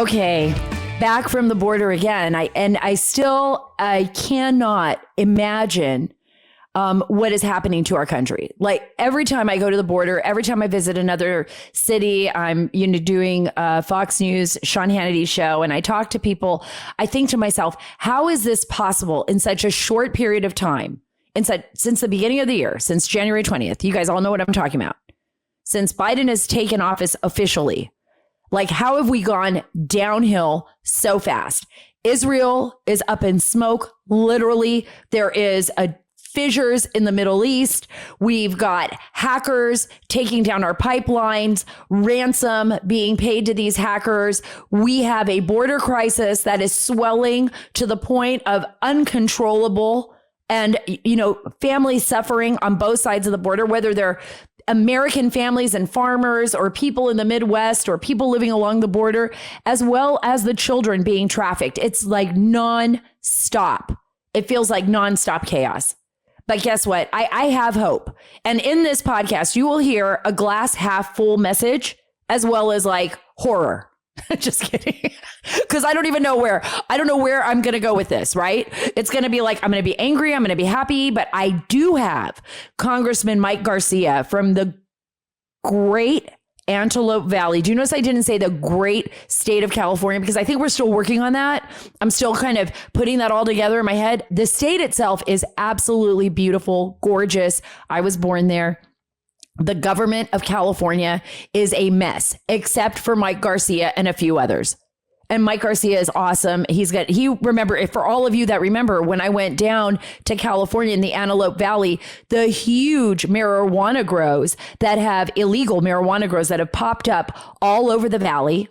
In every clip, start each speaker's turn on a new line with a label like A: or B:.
A: Okay, back from the border again. I cannot imagine what is happening to our country. Like every time I go to the border, every time I visit another city, I'm doing Fox News, Sean Hannity's show, and I talk to people. I think to myself, how is this possible in such a short period of time? Since the beginning of the year, since January 20th, you guys all know what I'm talking about. Since Biden has taken office officially. Like, how have we gone downhill so fast? Israel is up in smoke. Literally, there is fissures in the Middle East. We've got hackers taking down our pipelines, ransom being paid to these hackers. We have a border crisis that is swelling to the point of uncontrollable and, families suffering on both sides of the border, whether they're American families and farmers or people in the Midwest or people living along the border, as well as the children being trafficked. It's like non-stop. It feels like non-stop chaos. But guess what? I have hope. And in this podcast, you will hear a glass half full message as well as like horror. Just kidding. Because I don't know where I'm going to go with this, right? It's going to be like, I'm going to be angry. I'm going to be happy. But I do have Congressman Mike Garcia from the great Antelope Valley. Do you notice I didn't say the great state of California? Because I think we're still working on that. I'm still kind of putting that all together in my head. The state itself is absolutely beautiful, gorgeous. I was born there. The government of California is a mess, except for Mike Garcia and a few others. And Mike Garcia is awesome. Remember, for all of you that remember, when I went down to California in the Antelope Valley, the huge marijuana grows that have illegal marijuana grows that have popped up all over the valley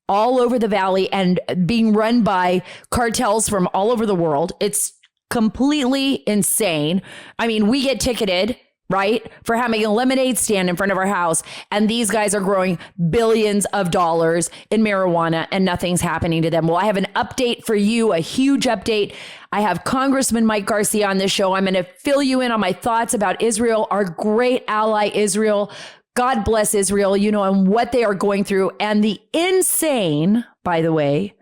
A: and being run by cartels from all over the world. It's completely insane. I mean, we get ticketed, right, for having a lemonade stand in front of our house. And these guys are growing billions of dollars in marijuana and nothing's happening to them. Well, I have an update for you, a huge update. I have Congressman Mike Garcia on this show. I'm going to fill you in on my thoughts about Israel, our great ally, Israel. God bless Israel, and what they are going through. And the insane, by the way,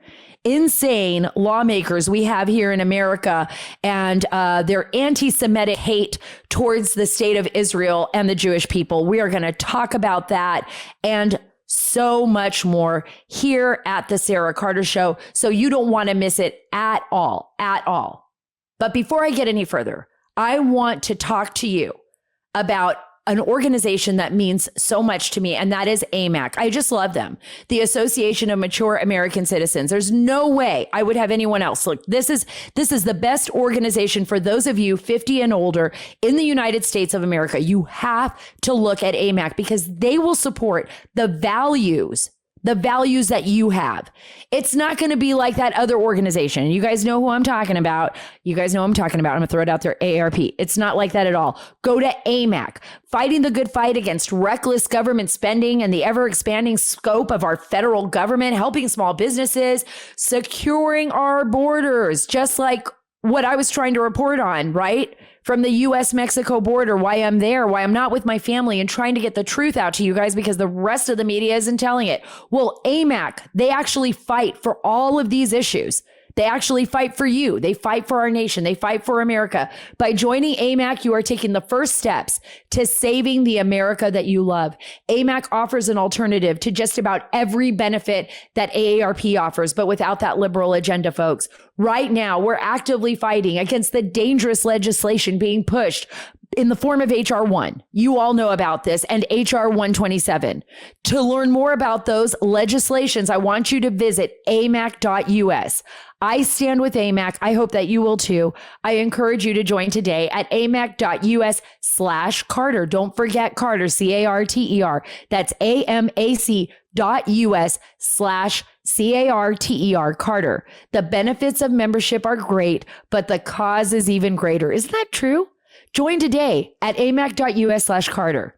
A: insane lawmakers we have here in America and their anti-Semitic hate towards the state of Israel and the Jewish people. We are going to talk about that and so much more here at the Sara Carter Show. So you don't want to miss it at all. But before I get any further, I want to talk to you about an organization that means so much to me, and that is AMAC. I just love them. The Association of Mature American Citizens. There's no way I would have anyone else. Look, this is the best organization for those of you 50 and older in the United States of America. You have to look at AMAC because they will support the values that you have. It's not going to be like that other organization. You guys know who I'm talking about. I'm going to throw it out there, AARP. It's not like that at all. Go to AMAC, fighting the good fight against reckless government spending and the ever expanding scope of our federal government, helping small businesses, securing our borders, just like what I was trying to report on, right? From the US-Mexico border, why I'm there, why I'm not with my family, and trying to get the truth out to you guys because the rest of the media isn't telling it. Well, AMAC, they actually fight for all of these issues. They actually fight for you. They fight for our nation. They fight for America. By joining AMAC, you are taking the first steps to saving the America that you love. AMAC offers an alternative to just about every benefit that AARP offers, but without that liberal agenda, folks. Right now, we're actively fighting against the dangerous legislation being pushed in the form of HR 1. You all know about this, and HR 127. To learn more about those legislations, I want you to visit amac.us. I stand with AMAC. I hope that you will too. I encourage you to join today at amac.us/Carter. Don't forget Carter, C-A-R-T-E-R. That's amac.us/CARTER, Carter. The benefits of membership are great, but the cause is even greater. Isn't that true? Join today at amac.us/Carter.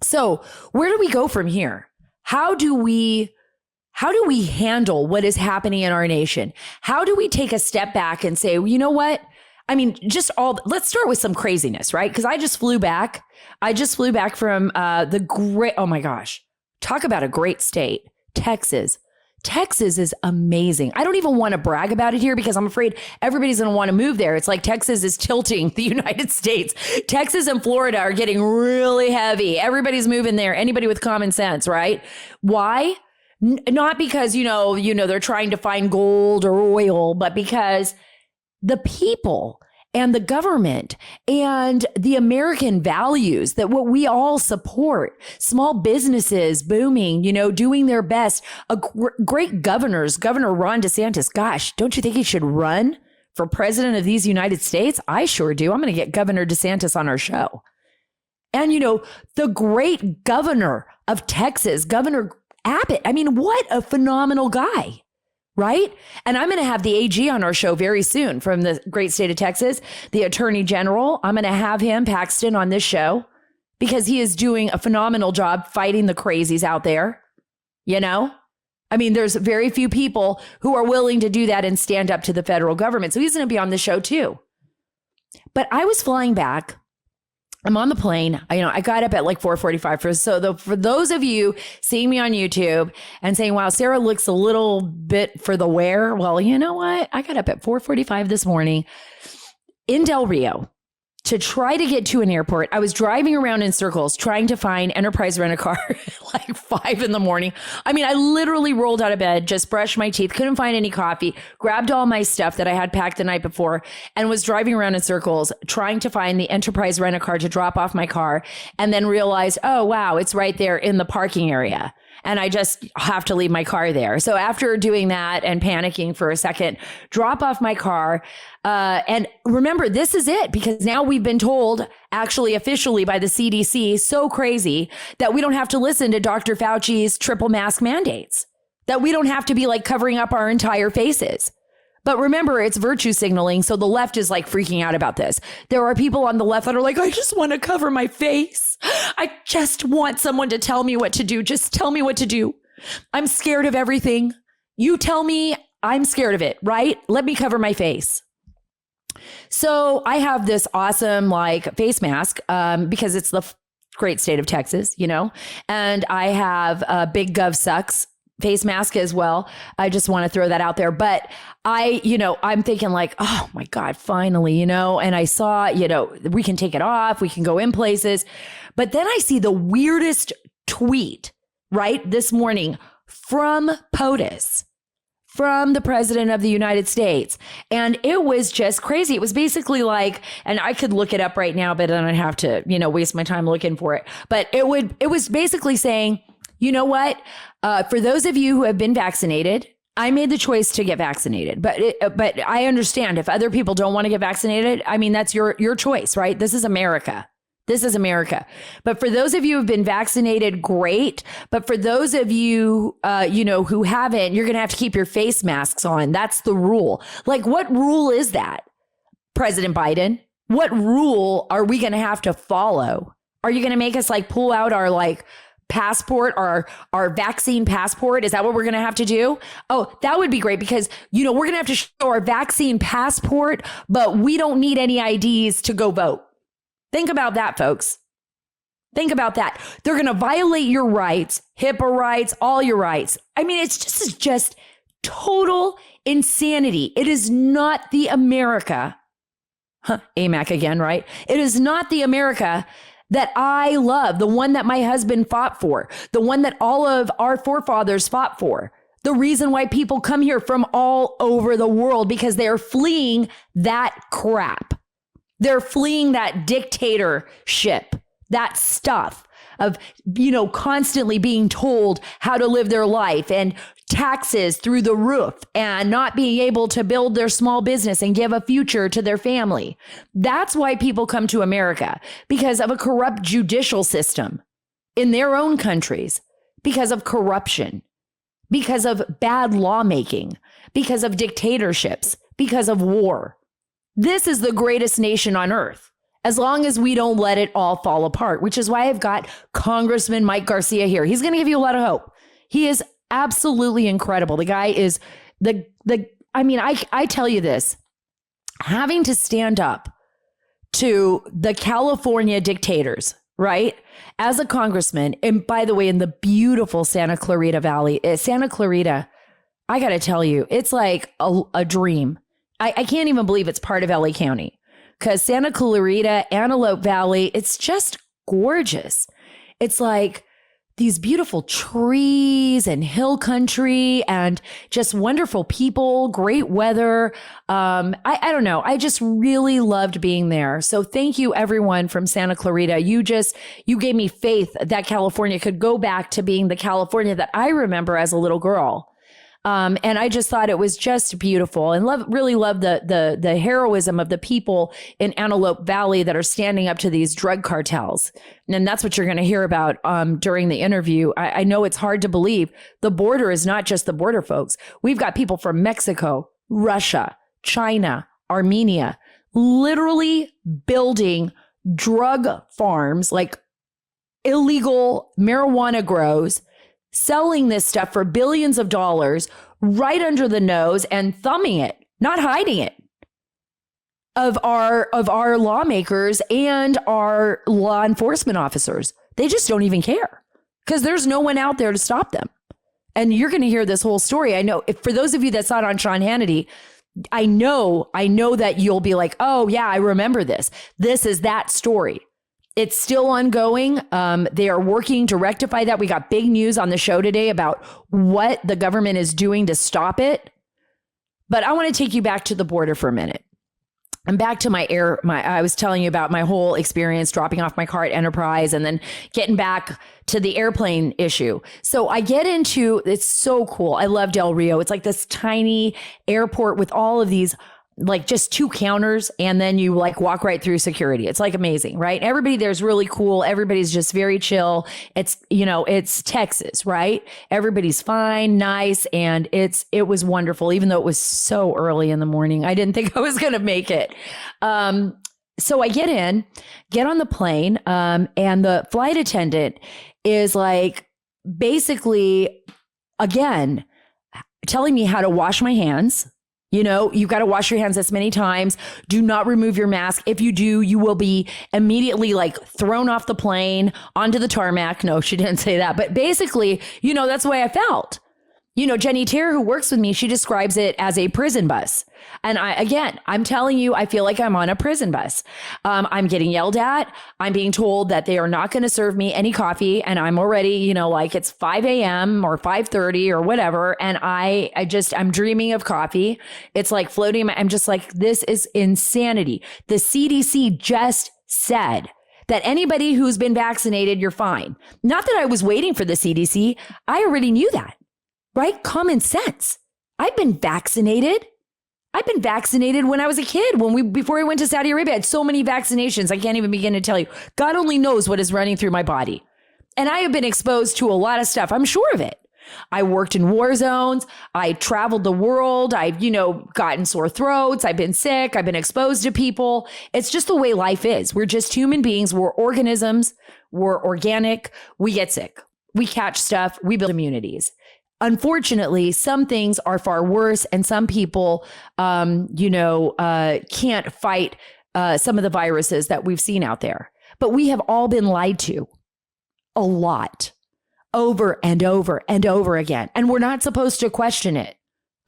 A: So where do we go from here? How do we handle what is happening in our nation? How do we take a step back and say, well, you know what? I mean, let's start with some craziness, right? Because I just flew back from oh my gosh, talk about a great state, Texas. Texas is amazing. I don't even want to brag about it here because I'm afraid everybody's going to want to move there. It's like Texas is tilting the United States. Texas and Florida are getting really heavy. Everybody's moving there. Anybody with common sense, right? Why? Not because, they're trying to find gold or oil, but because the people and the government and the American values that what we all support, small businesses booming, doing their best, great governors, Governor Ron DeSantis, gosh, don't you think he should run for president of these United States? I sure do. I'm going to get Governor DeSantis on our show. And, the great governor of Texas, Governor Abbott. I mean, what a phenomenal guy. Right? And I'm going to have the AG on our show very soon from the great state of Texas, the Attorney General. I'm going to have him, Paxton, on this show because he is doing a phenomenal job fighting the crazies out there. I mean, there's very few people who are willing to do that and stand up to the federal government. So he's going to be on the show too. But I was flying back. I'm on the plane. I got up at like 4:45. For those of you seeing me on YouTube and saying, wow, Sara looks a little bit for the wear. Well, you know what? I got up at 4:45 this morning in Del Rio to try to get to an airport. I was driving around in circles trying to find Enterprise Rent-A-Car like 5 a.m. I mean, I literally rolled out of bed, just brushed my teeth, couldn't find any coffee, grabbed all my stuff that I had packed the night before and was driving around in circles trying to find the Enterprise Rent-A-Car to drop off my car and then realized, oh, wow, it's right there in the parking area. And I just have to leave my car there. So after doing that and panicking for a second, drop off my car. And remember, this is it, because now we've been told, actually officially by the CDC, so crazy that we don't have to listen to Dr. Fauci's triple mask mandates, that we don't have to be like covering up our entire faces. But remember, it's virtue signaling. So the left is like freaking out about this. There are people on the left that are like, I just want to cover my face. I just want someone to tell me what to do. Just tell me what to do. I'm scared of everything. You tell me I'm scared of it, right? Let me cover my face. So I have this awesome like face mask because it's the great state of Texas, and I have a Big Gov Sucks face mask as well. I just want to throw that out there. But I'm thinking like, oh my God, finally, and I saw, we can take it off. We can go in places. But then I see the weirdest tweet, right, this morning from POTUS, from the president of the United States. And it was just crazy. It was basically like, and I could look it up right now, but then I'd have to, waste my time looking for it. But it was basically saying, you know what? For those of you who have been vaccinated, I made the choice to get vaccinated, but I understand if other people don't want to get vaccinated. I mean, that's your choice, right? This is America. This is America. But for those of you who've been vaccinated, great. But for those of you, who haven't, you're going to have to keep your face masks on. That's the rule. Like, what rule is that, President Biden? What rule are we going to have to follow? Are you going to make us like pull out our like passport, our vaccine passport? Is that what we're going to have to do? Oh, that would be great because, we're going to have to show our vaccine passport, but we don't need any IDs to go vote. Think about that, folks. Think about that. They're going to violate your rights, HIPAA rights, all your rights. I mean, it's just total insanity. It is not the America. AMAC again, right? It is not the America that I love, the one that my husband fought for, the one that all of our forefathers fought for. The reason why people come here from all over the world, because they are fleeing that crap. They're fleeing that dictatorship, that stuff of, constantly being told how to live their life and taxes through the roof and not being able to build their small business and give a future to their family. That's why people come to America, because of a corrupt judicial system in their own countries, because of corruption, because of bad lawmaking, because of dictatorships, because of war. This is the greatest nation on earth, as long as we don't let it all fall apart, which is why I've got Congressman Mike Garcia here. He's going to give you a lot of hope. He is absolutely incredible. The guy is I tell you this, having to stand up to the California dictators, right? As a congressman, and by the way, in the beautiful Santa Clarita Valley, Santa Clarita, I got to tell you, it's like a dream. I can't even believe it's part of LA County because Santa Clarita, Antelope Valley, it's just gorgeous. It's like these beautiful trees and hill country and just wonderful people, great weather. I don't know. I just really loved being there. So thank you everyone from Santa Clarita. You gave me faith that California could go back to being the California that I remember as a little girl. And I just thought it was just beautiful and really love the heroism of the people in Antelope Valley that are standing up to these drug cartels. And that's what you're going to hear about during the interview. I know it's hard to believe. The border is not just the border, folks. We've got people from Mexico, Russia, China, Armenia, literally building drug farms, like illegal marijuana grows, selling this stuff for billions of dollars right under the nose and thumbing it, not hiding it, of our lawmakers and our law enforcement officers. They just don't even care because there's no one out there to stop them. And you're going to hear this whole story. I know for those of you that saw it on Sean Hannity, I know that you'll be like, oh yeah, I remember this. This is that story. It's still ongoing. They are working to rectify that. We got big news on the show today about what the government is doing to stop it. But I want to take you back to the border for a minute. And back to I was telling you about my whole experience dropping off my car at Enterprise and then getting back to the airplane issue. So I get into, it's so cool. I love Del Rio. It's like this tiny airport with all of these like just 2 counters, and then you like walk right through security. It's like amazing, right? Everybody there's really cool. Everybody's just very chill. It's, it's Texas, right? Everybody's fine, nice. And it was wonderful, even though it was so early in the morning. I didn't think I was going to make it. So I get on the plane, and the flight attendant is like, basically, again, telling me how to wash my hands. You've got to wash your hands this many times. Do not remove your mask. If you do, you will be immediately like thrown off the plane onto the tarmac. No, she didn't say that. But basically, that's the way I felt. Jenny Terr, who works with me, she describes it as a prison bus. And I'm telling you, I feel like I'm on a prison bus. I'm getting yelled at. I'm being told that they are not going to serve me any coffee. And I'm already, like it's 5 a.m. or 5:30 or whatever. And I'm dreaming of coffee. It's like floating. I'm just like, this is insanity. The CDC just said that anybody who's been vaccinated, you're fine. Not that I was waiting for the CDC. I already knew that. Right? Common sense. I've been vaccinated when I was a kid. Before I went to Saudi Arabia, I had so many vaccinations. I can't even begin to tell you. God only knows what is running through my body. And I have been exposed to a lot of stuff. I'm sure of it. I worked in war zones. I traveled the world. I've, gotten sore throats. I've been sick. I've been exposed to people. It's just the way life is. We're just human beings. We're organisms. We're organic. We get sick. We catch stuff. We build immunities. Unfortunately, some things are far worse, and some people, can't fight some of the viruses that we've seen out there. But we have all been lied to a lot, over and over and over again. And we're not supposed to question it,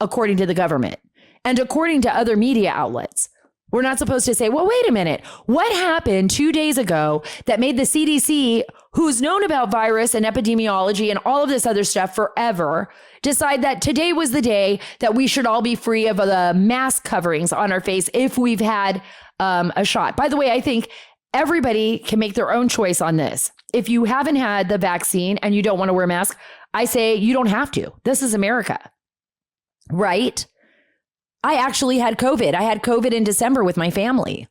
A: according to the government and according to other media outlets. We're not supposed to say, well, wait a minute. What happened 2 days ago that made the CDC, who's known about virus and epidemiology and all of this other stuff forever, decide that today was the day that we should all be free of the mask coverings on our face if we've had a shot? By the way, I think everybody can make their own choice on this. If you haven't had the vaccine and you don't want to wear a mask, I say you don't have to. This is America, right? I actually had COVID. I had COVID in December with my family.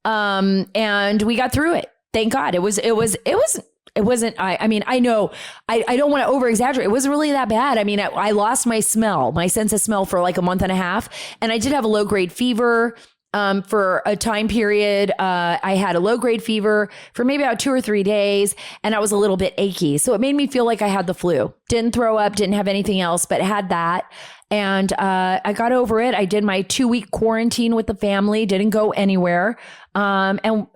A: And we got through it. Thank God. It wasn't, I know I don't want to over exaggerate. It wasn't really that bad. I mean, I lost my sense of smell for like a month and a half. And I did have a low grade fever. For a time period, I had a low grade fever for maybe about 2 or 3 days, and I was a little bit achy. So it made me feel like I had the flu. Didn't throw up, didn't have anything else, but had that. And I got over it. I did my 2-week quarantine with the family, didn't go anywhere. And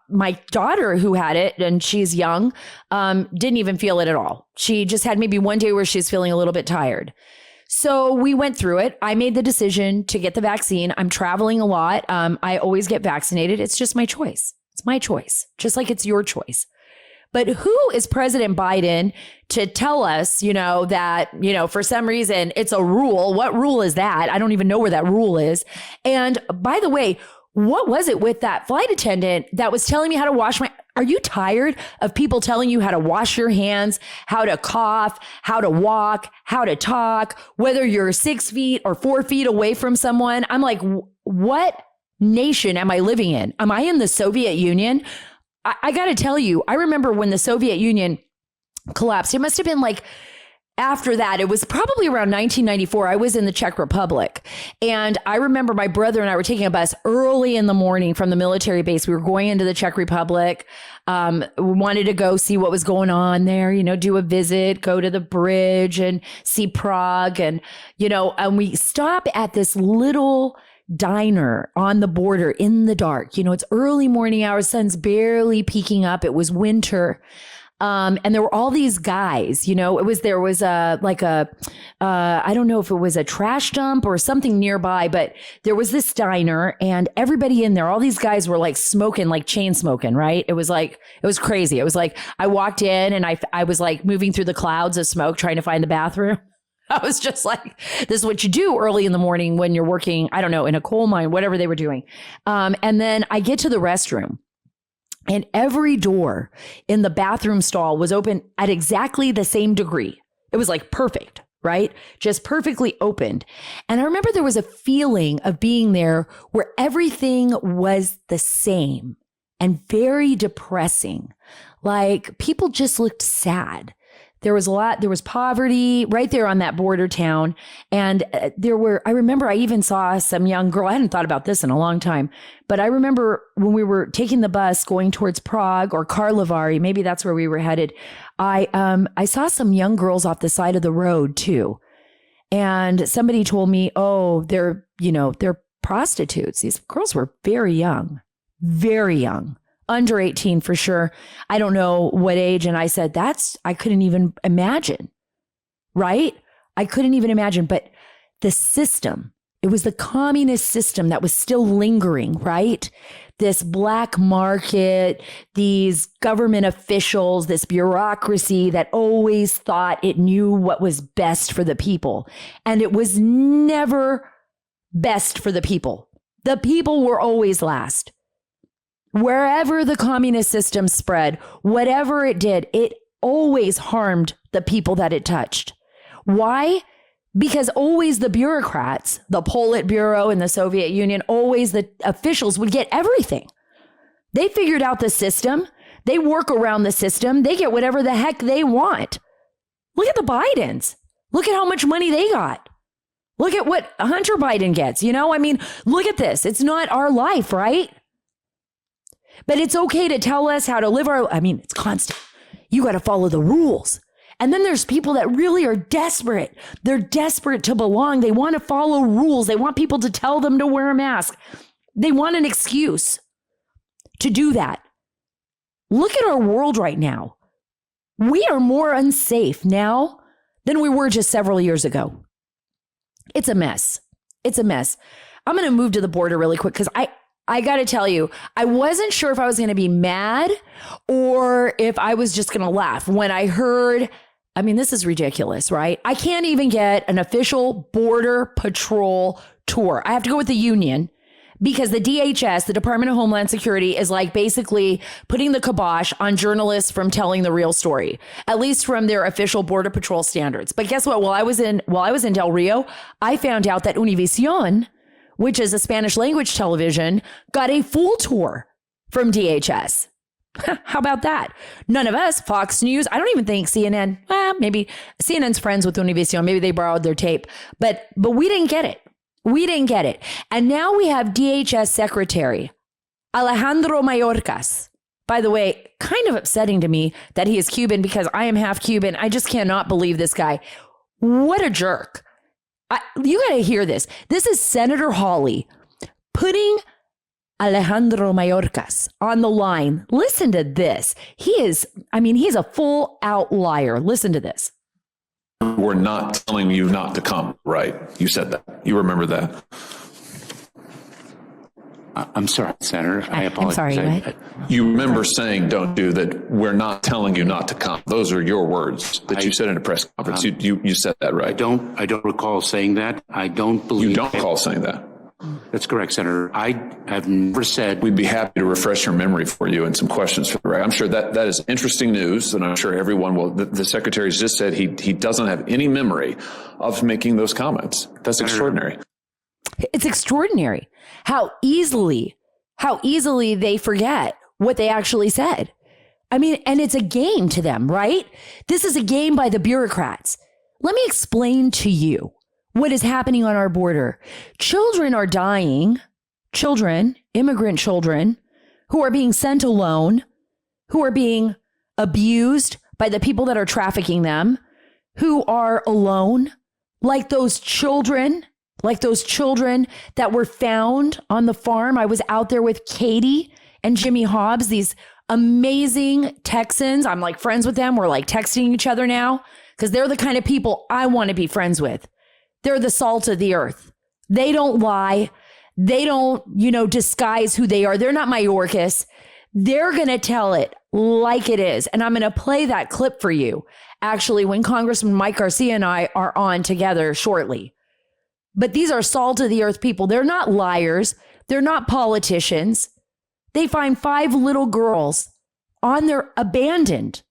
A: my daughter, who had it, and she's young, didn't even feel it at all. She just had maybe one day where she's feeling a little bit tired. So we went through it. I made the decision to get the vaccine. I'm traveling a lot. I always get vaccinated. It's just my choice. It's my choice, just like it's your choice. But who is President Biden to tell us, that, for some reason it's a rule? What rule is that? I don't even know where that rule is. And by the way, what was it with that flight attendant that was telling me how to wash my... Are you tired of people telling you how to wash your hands, how to cough, how to walk, how to talk, whether you're 6 feet or 4 feet away from someone? I'm like, what nation am I living in? Am I in the Soviet Union? I got to tell you, I remember when the Soviet Union collapsed, it must have been like after that, it was probably around 1994. I was in the Czech Republic. And I remember my brother and I were taking a bus early in the morning from the military base. We were going into the Czech Republic. We wanted to go see what was going on there, do a visit, go to the bridge and see Prague. And we stop at this little diner on the border in the dark. It's early morning hours, sun's barely peeking up. It was winter. And there were all these guys, there was I don't know if it was a trash dump or something nearby, but there was this diner and everybody in there, all these guys were like smoking, like chain smoking, right? It was crazy. It was like, I walked in and I was like moving through the clouds of smoke, trying to find the bathroom. I was just like, this is what you do early in the morning when you're working, I don't know, in a coal mine, whatever they were doing. And then I get to the restroom. And every door in the bathroom stall was open at exactly the same degree. It was like perfect, right? Just perfectly opened. And I remember there was a feeling of being there where everything was the same and very depressing. Like people just looked sad. There was poverty right there on that border town. And I remember I even saw some young girl. I hadn't thought about this in a long time, but I remember when we were taking the bus going towards Prague or Karlovy, maybe that's where we were headed. I saw some young girls off the side of the road too. And somebody told me, oh, they're prostitutes. These girls were very young. Under 18 for sure. I don't know what age. And I said, I couldn't even imagine, right? I couldn't even imagine. But the system, it was the communist system that was still lingering, right? This black market, these government officials, this bureaucracy that always thought it knew what was best for the people. And it was never best for the people. The people were always last. Wherever the communist system spread, whatever it did, it always harmed the people that it touched. Why? Because always the bureaucrats, the Politburo in the Soviet Union, always the officials would get everything. They figured out the system. They work around the system. They get whatever the heck they want. Look at the Bidens. Look at how much money they got. Look at what Hunter Biden gets. Look at this. It's not our life, right? But it's okay to tell us how to live it's constant. You got to follow the rules. And then there's people that really are desperate. They're desperate to belong. They want to follow rules. They want people to tell them to wear a mask. They want an excuse to do that. Look at our world right now. We are more unsafe now than we were just several years ago. It's a mess. It's a mess. I'm going to move to the border really quick because I got to tell you, I wasn't sure if I was going to be mad or if I was just going to laugh when I heard, this is ridiculous, right? I can't even get an official border patrol tour. I have to go with the union because the DHS, the Department of Homeland Security, is like basically putting the kibosh on journalists from telling the real story, at least from their official border patrol standards. But guess what? While I was in Del Rio, I found out that Univision, which is a Spanish language television, got a full tour from DHS. How about that? None of us, Fox News, I don't even think CNN, maybe CNN's friends with Univision, maybe they borrowed their tape, but we didn't get it. We didn't get it. And now we have DHS Secretary Alejandro Mayorkas. By the way, kind of upsetting to me that he is Cuban because I am half Cuban. I just cannot believe this guy. What a jerk. You got to hear this. This is Senator Hawley putting Alejandro Mayorkas on the line. Listen to this. He's a full out liar. Listen to this.
B: we're not telling you not to come, right? You said that. You remember that.
C: I'm sorry, Senator. I apologize.
A: I'm sorry, what?
B: You remember saying, don't do that, we're not telling you not to come. Those are your words that you said in a press conference. You said that, right?
C: I don't recall saying that. I don't believe.
B: You don't recall saying that.
C: That's correct, Senator. I have never said.
B: We'd be happy to refresh your memory for you and some questions for the record. I'm sure that is interesting news, and I'm sure everyone will. The Secretary's just said he doesn't have any memory of making those comments. That's extraordinary.
A: It's extraordinary how easily they forget what they actually said. I mean, and it's a game to them, right? This is a game by the bureaucrats. Let me explain to you what is happening on our border. Children are dying, immigrant children, who are being sent alone, who are being abused by the people that are trafficking them, who are alone, like those children that were found on the farm. I was out there with Katie and Jimmy Hobbs, these amazing Texans. I'm like friends with them. We're like texting each other now because they're the kind of people I want to be friends with. They're the salt of the earth. They don't lie. They don't, disguise who they are. They're not Mayorkas. They're going to tell it like it is. And I'm going to play that clip for you, actually, when Congressman Mike Garcia and I are on together shortly. But these are salt of the earth people. They're not liars. They're not politicians. They find 5 little girls on their abandoned,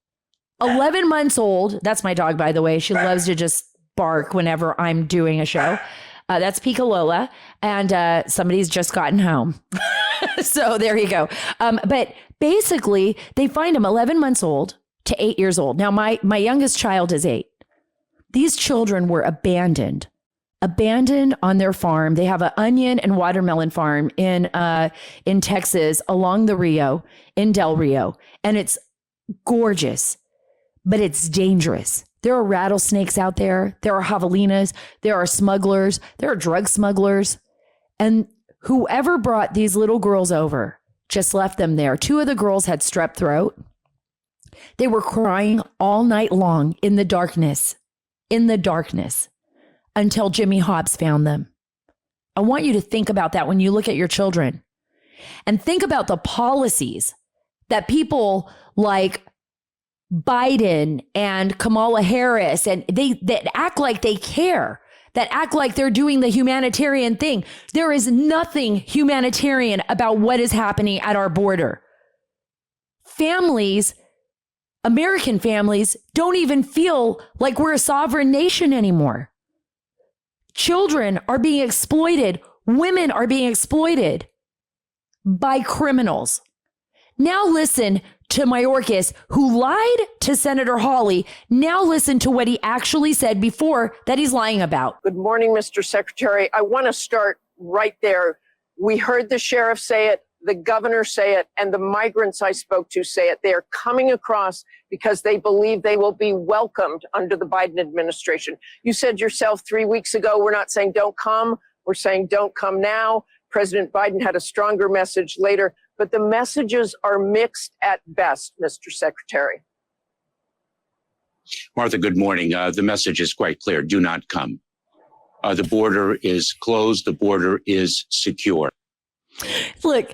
A: 11 months old. That's my dog, by the way. She loves to just bark whenever I'm doing a show. That's Pika Lola. And somebody's just gotten home. So there you go. But basically, they find them 11 months old to 8 years old. Now, my youngest child is 8. These children were abandoned on their farm. They have an onion and watermelon farm in Texas along the Rio, in Del Rio. And it's gorgeous, but it's dangerous. There are rattlesnakes out there. There are javelinas. There are smugglers. There are drug smugglers. And whoever brought these little girls over just left them there. 2 of the girls had strep throat. They were crying all night long in the darkness, until Jimmy Hobbs found them. I want you to think about that when you look at your children, and think about the policies that people like Biden and Kamala Harris, and that act like they care, that act like they're doing the humanitarian thing. There is nothing humanitarian about what is happening at our border. Families, American families, don't even feel like we're a sovereign nation anymore. Children are being exploited. Women are being exploited by criminals. Now listen to Mayorkas, who lied to Senator Hawley. Now listen to what he actually said before that he's lying about.
D: Good morning, Mr. Secretary. I want to start right there. We heard the sheriff say it, the governor say it, and the migrants I spoke to say it. They are coming across because they believe they will be welcomed under the Biden administration. You said yourself 3 weeks ago, we're not saying don't come. We're saying don't come now. President Biden had a stronger message later, but the messages are mixed at best, Mr. Secretary.
C: Martha, good morning. The message is quite clear. Do not come. The border is closed. The border is secure.
A: Look,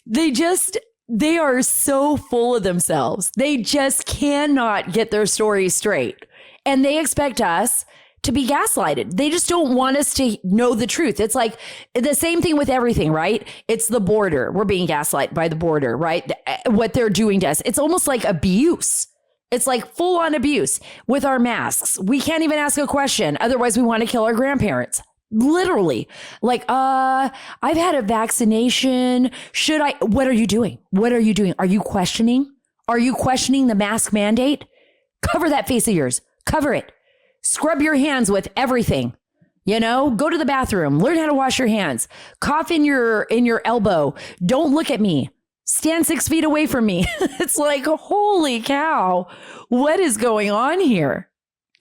A: they are so full of themselves. They just cannot get their story straight. And they expect us to be gaslighted. They just don't want us to know the truth. It's like the same thing with everything, right? It's the border. We're being gaslighted by the border, right? What they're doing to us. It's almost like abuse. It's like full on abuse with our masks. We can't even ask a question. Otherwise, we want to kill our grandparents. Literally, like, I've had a vaccination. What are you doing? What are you doing? Are you questioning? Are you questioning the mask mandate? Cover that face of yours. Cover it. Scrub your hands with everything. Go to the bathroom. Learn how to wash your hands. Cough in your elbow. Don't look at me. Stand 6 feet away from me. It's like, holy cow. What is going on here?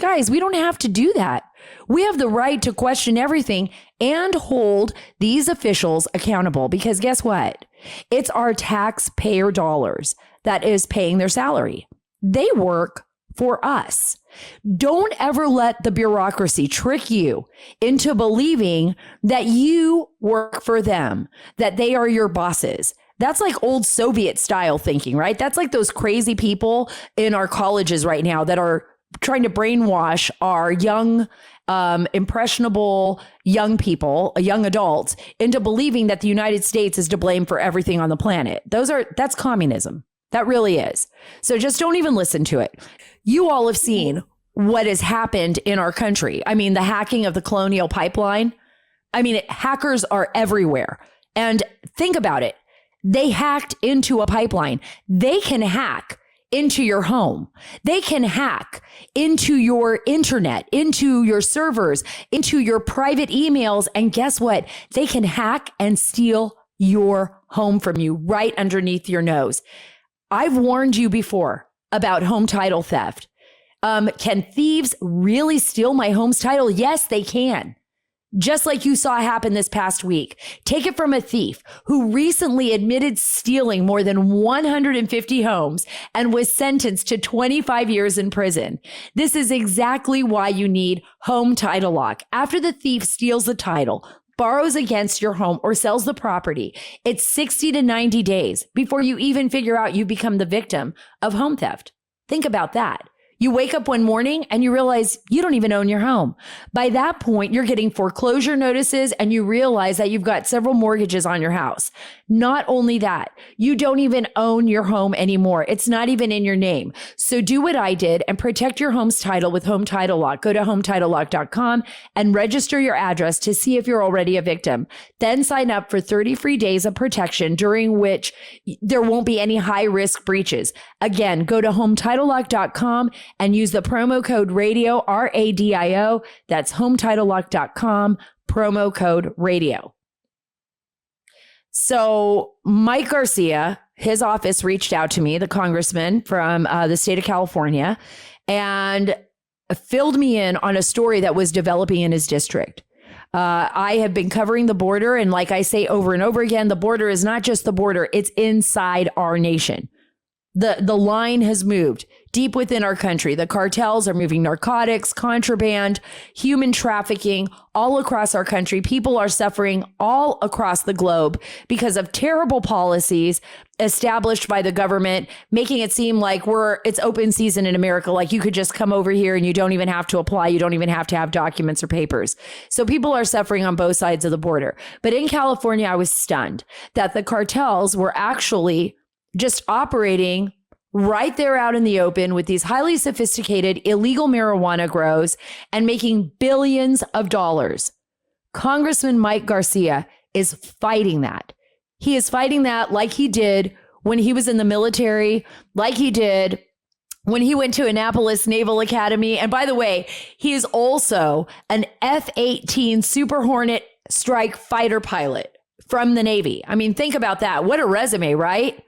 A: Guys, we don't have to do that. We have the right to question everything and hold these officials accountable, because guess what? It's our taxpayer dollars that is paying their salary. They work for us. Don't ever let the bureaucracy trick you into believing that you work for them, that they are your bosses. That's like old Soviet style thinking, right? That's like those crazy people in our colleges right now that are trying to brainwash our young, impressionable young people, young adults, into believing that the United States is to blame for everything on the planet. That's communism. That really is. So just don't even listen to it. You all have seen what has happened in our country. I mean, the hacking of the Colonial Pipeline. I mean, hackers are everywhere. And think about it. They hacked into a pipeline. They can hack into your home. They can hack into your internet, into your servers, into your private emails. And guess what? They can hack and steal your home from you right underneath your nose. I've warned you before about home title theft. Can thieves really steal my home's title? Yes, they can. Just like you saw happen this past week. Take it from a thief who recently admitted stealing more than 150 homes and was sentenced to 25 years in prison. This is exactly why you need Home Title Lock. After the thief steals the title, borrows against your home, or sells the property, it's 60 to 90 days before you even figure out you become the victim of home theft. Think about that. You wake up one morning and you realize you don't even own your home. By that point, you're getting foreclosure notices and you realize that you've got several mortgages on your house. Not only that, you don't even own your home anymore. It's not even in your name. So do what I did and protect your home's title with Home Title Lock. Go to HometitleLock.com and register your address to see if you're already a victim. Then sign up for 30 free days of protection during which there won't be any high risk breaches. Again, go to HometitleLock.com and use the promo code radio, RADIO. That's HometitleLock.com, promo code radio. So Mike Garcia, his office reached out to me, the congressman from the state of California, and filled me in on a story that was developing in his district. I have been covering the border. And like I say over and over again, the border is not just the border. It's inside our nation. The line has moved deep within our country. The cartels are moving narcotics, contraband, human trafficking all across our country. People are suffering all across the globe because of terrible policies established by the government, making it seem like it's open season in America. Like you could just come over here and you don't even have to apply. You don't even have to have documents or papers. So people are suffering on both sides of the border. But in California, I was stunned that the cartels were actually just operating right there out in the open with these highly sophisticated illegal marijuana grows and making billions of dollars. Congressman Mike Garcia is fighting that. He is fighting that like he did when he was in the military, like he did when he went to Annapolis Naval Academy. And by the way, he is also an F-18 Super Hornet strike fighter pilot from the Navy. I mean, think about that. What a resume, right?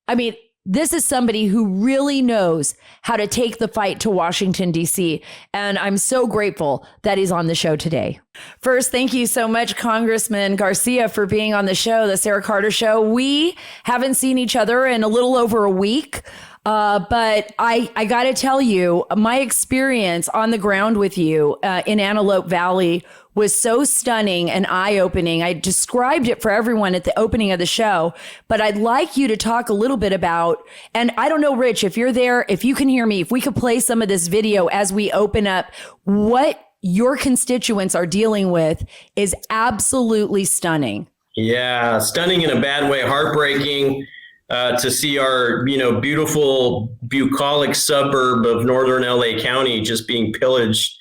A: I mean, this is somebody who really knows how to take the fight to Washington, D.C. And I'm so grateful that he's on the show today. First, thank you so much, Congressman Garcia, for being on the show, the Sarah Carter Show. We haven't seen each other in a little over a week. But I got to tell you, my experience on the ground with you in Antelope Valley was so stunning and eye-opening. I described it for everyone at the opening of the show, but I'd like you to talk a little bit about, and I don't know, Rich, if you're there, if you can hear me, if we could play some of this video as we open up, what your constituents are dealing with is absolutely stunning.
E: Yeah, stunning in a bad way, heartbreaking. To see our, beautiful bucolic suburb of northern LA County just being pillaged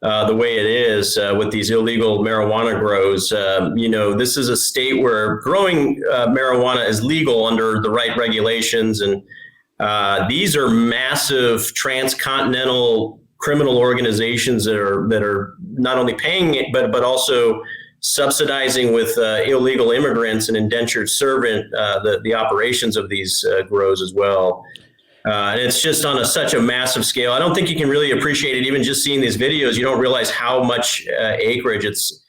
E: the way it is with these illegal marijuana grows. This is a state where growing marijuana is legal under the right regulations. And these are massive transcontinental criminal organizations that are not only paying it, but also subsidizing with illegal immigrants and indentured servant the operations of these grows as well. And it's just on such a massive scale. I don't think you can really appreciate it. Even just seeing these videos, you don't realize how much acreage it's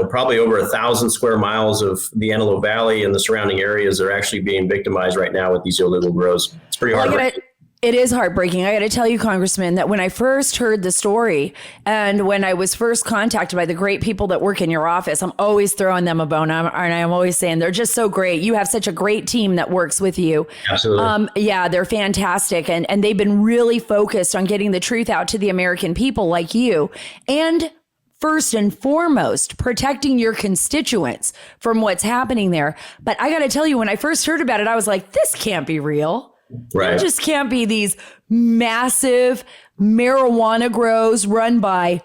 E: probably over 1,000 square miles of the Antelope Valley and the surrounding areas are actually being victimized right now with these illegal grows. It's pretty hard.
A: It is heartbreaking. I got to tell you, Congressman, that when I first heard the story and when I was first contacted by the great people that work in your office, I'm always throwing them a bone. I'm always saying they're just so great. You have such a great team that works with you.
E: Absolutely.
A: Yeah, they're fantastic. And they've been really focused on getting the truth out to the American people like you. And first and foremost, protecting your constituents from what's happening there. But I got to tell you, when I first heard about it, I was like, this can't be real.
E: Right.
A: It just can't be these massive marijuana grows run by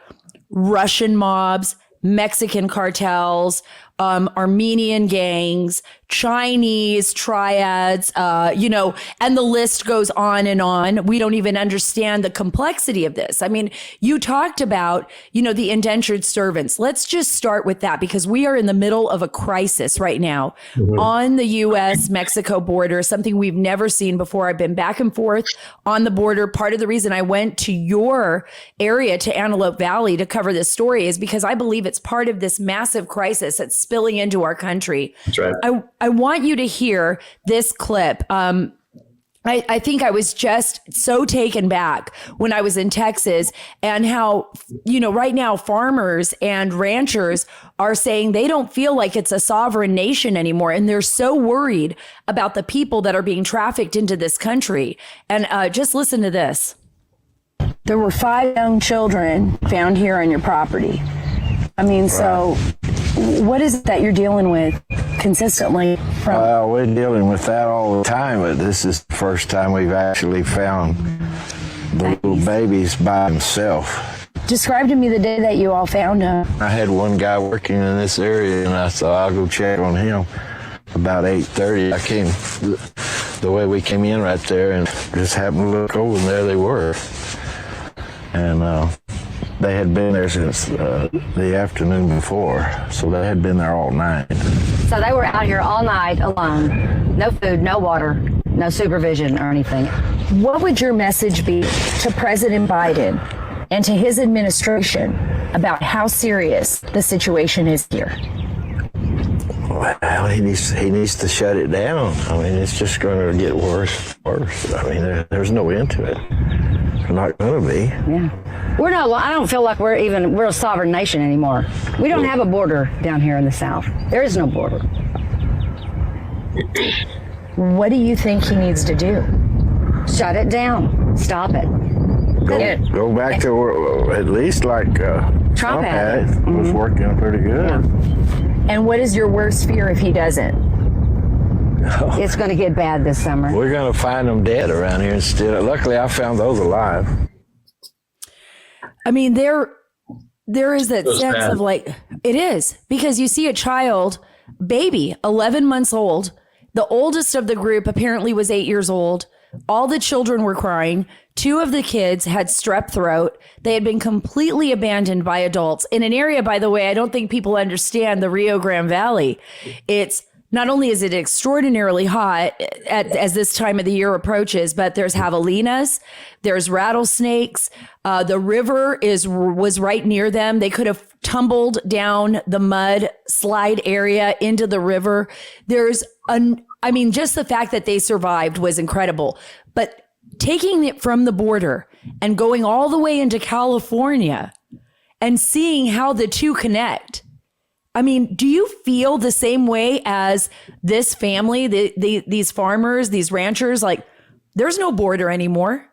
A: Russian mobs, Mexican cartels, Armenian gangs, Chinese triads, and the list goes on and on. We don't even understand the complexity of this. I mean, you talked about, the indentured servants. Let's just start with that because we are in the middle of a crisis right now on the U.S.-Mexico border, something we've never seen before. I've been back and forth on the border. Part of the reason I went to your area, to Antelope Valley, to cover this story is because I believe it's part of this massive crisis that's spilling into our country.
E: That's right.
A: I want you to hear this clip. I think I was just so taken back when I was in Texas and how, right now farmers and ranchers are saying they don't feel like it's a sovereign nation anymore. And they're so worried about the people that are being trafficked into this country. And just listen to this. There were 5 young children found here on your property. I mean, so what is it that you're dealing with consistently?
F: We're dealing with that all the time, but this is the first time we've actually found the little babies by themselves.
A: Describe to me the day that you all found them.
F: I had one guy working in this area, and I thought I'll go check on him. About 8:30, I came the way we came in right there, and just happened to look over, and there they were. And they had been there since the afternoon before, so they had been there all night.
G: So they were out here all night alone. No food, no water, no supervision or anything.
A: What would your message be to President Biden and to his administration about how serious the situation is here?
F: Well, he needs to shut it down. I mean, it's just going to get worse and worse. I mean, there's no end to it. There's not going to be.
G: Yeah. I don't feel like we're a sovereign nation anymore. We don't have a border down here in the South. There is no border.
A: What do you think he needs to do?
G: Shut it down. Stop it.
F: Go back to at least like Trump had it. Was working pretty good.
G: Yeah.
A: And what is your worst fear if he doesn't?
G: It's going to get bad this summer.
F: We're going to find them dead around here instead. Luckily, I found those alive.
A: I mean, there is that
E: So
A: sense
E: sad.
A: of it is, because you see a child, baby, 11 months old. The oldest of the group apparently was 8 years old. All the children were crying. 2 of the kids had strep throat. They had been completely abandoned by adults in an area, by the way, I don't think people understand, the Rio Grande Valley. It's not only is it extraordinarily hot as this time of the year approaches, but there's javelinas, there's rattlesnakes. The river was right near them. They could have tumbled down the mud slide area into the river. Just the fact that they survived was incredible. But taking it from the border and going all the way into California and seeing how the two connect. I mean, do you feel the same way as this family, these farmers, these ranchers? Like, there's no border anymore.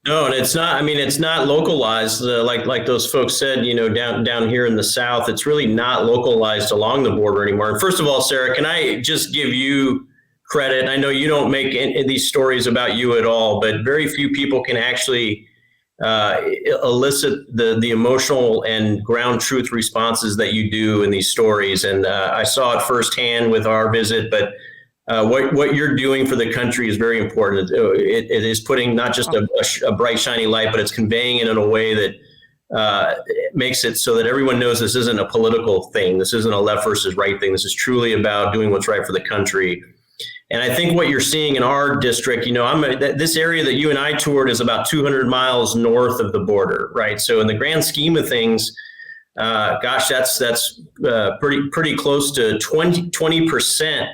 E: No, and it's not. I mean, it's not localized. Like those folks said, down here in the South, it's really not localized along the border anymore. And first of all, Sarah, can I just give you credit? I know you don't make these stories about you at all, but very few people can actually elicit the emotional and ground truth responses that you do in these stories. And I saw it firsthand with our visit, but what you're doing for the country is very important. It is putting not just a bright, shiny light, but it's conveying it in a way that makes it so that everyone knows this isn't a political thing. This isn't a left versus right thing. This is truly about doing what's right for the country. And I think what you're seeing in our district, this area that you and I toured is about 200 miles north of the border, right? So in the grand scheme of things, that's pretty close to 20%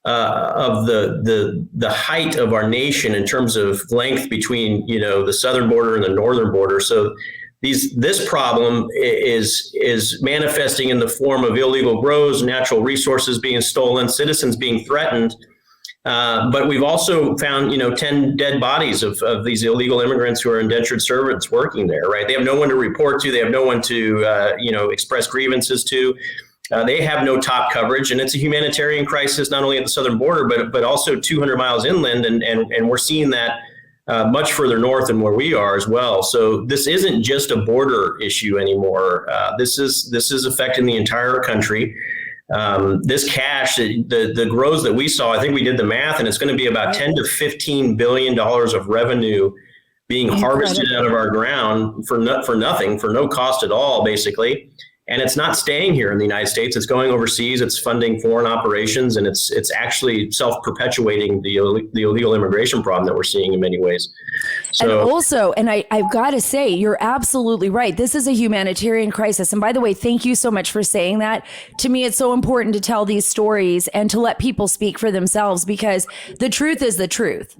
E: of the height of our nation in terms of length between, the southern border and the northern border. So this problem is manifesting in the form of illegal grows, natural resources being stolen, citizens being threatened. But we've also found, 10 dead bodies of these illegal immigrants who are indentured servants working there, right? They have no one to report to. They have no one to, express grievances to. They have no top coverage, and it's a humanitarian crisis, not only at the southern border, but also 200 miles inland. And we're seeing that much further north than where we are as well. So this isn't just a border issue anymore. This is affecting the entire country. This cash, the grows that we saw, I think we did the math, and it's going to be about $10 to $15 billion of revenue being harvested out of our ground for nothing, for no cost at all, basically. And it's not staying here in the United States. It's going overseas. It's funding foreign operations, and it's actually self-perpetuating the illegal immigration problem that we're seeing in many ways. So,
A: and also, I've got to say, you're absolutely right. This is a humanitarian crisis. And by the way, thank you so much for saying that. To me, it's so important to tell these stories and to let people speak for themselves, because the truth is the truth.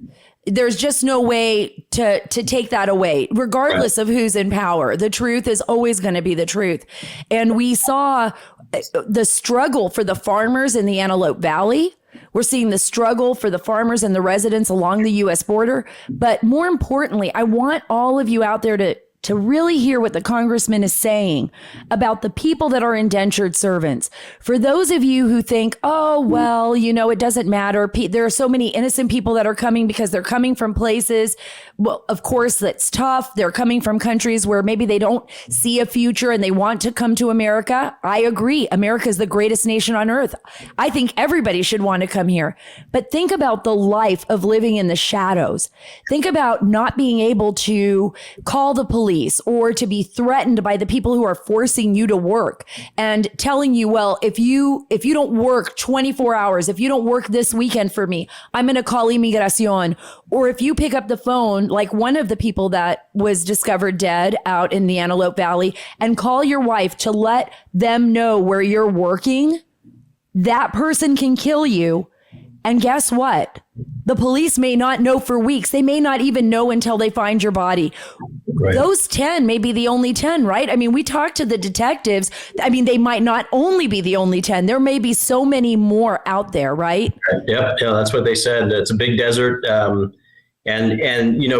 A: There's just no way to take that away, regardless of who's in power. The truth is always going to be the truth. And we saw the struggle for the farmers in the Antelope Valley. We're seeing the struggle for the farmers and the residents along the U.S. border. But more importantly, I want all of you out there to really hear what the congressman is saying about the people that are indentured servants. For those of you who think, oh, well, it doesn't matter. There are so many innocent people that are coming because they're coming from places. Well, of course, that's tough. They're coming from countries where maybe they don't see a future and they want to come to America. I agree. America is the greatest nation on earth. I think everybody should want to come here. But think about the life of living in the shadows. Think about not being able to call the police or to be threatened by the people who are forcing you to work and telling you, well, if you don't work 24 hours, if you don't work this weekend for me, I'm going to call Inmigración. Or if you pick up the phone, like one of the people that was discovered dead out in the Antelope Valley, and call your wife to let them know where you're working, that person can kill you. And guess what? The police may not know for weeks. They may not even know until they find your body. Right. Those 10 may be the only 10, right? I mean, we talked to the detectives. I mean, they might not only be the only 10. There may be so many more out there, right?
E: Yep. Yeah, that's what they said. It's a big desert. And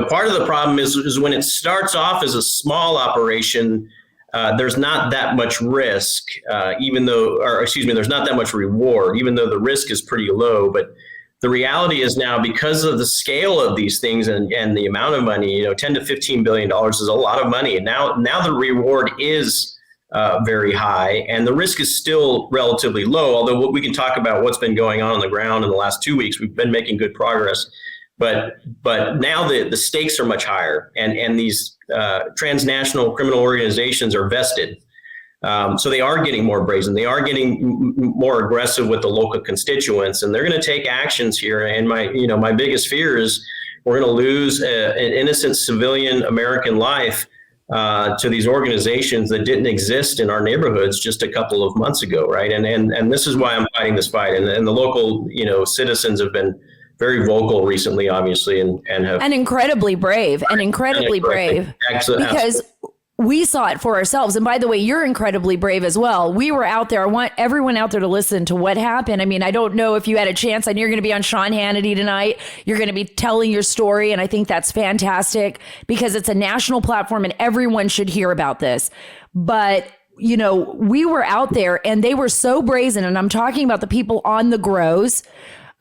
E: part of the problem is when it starts off as a small operation, there's not that much risk, there's not that much reward, even though the risk is pretty low. But the reality is now, because of the scale of these things and the amount of money, $10 to $15 billion is a lot of money. And now the reward is very high, and the risk is still relatively low. Although we can talk about what's been going on the ground in the last 2 weeks. We've been making good progress. But now the stakes are much higher, and these transnational criminal organizations are vested. So they are getting more brazen. They are getting more aggressive with the local constituents, and they're going to take actions here. And my biggest fear is we're going to lose an innocent civilian American life to these organizations that didn't exist in our neighborhoods just a couple of months ago, right? And this is why I'm fighting this fight. And the local citizens have been very vocal recently, obviously, and
A: incredibly brave, because we saw it for ourselves. And by the way, you're incredibly brave as well. We were out there. I want everyone out there to listen to what happened. I mean, I don't know if you had a chance. I know you're going to be on Sean Hannity tonight. You're going to be telling your story. And I think that's fantastic because it's a national platform and everyone should hear about this. But we were out there and they were so brazen. And I'm talking about the people on the grows.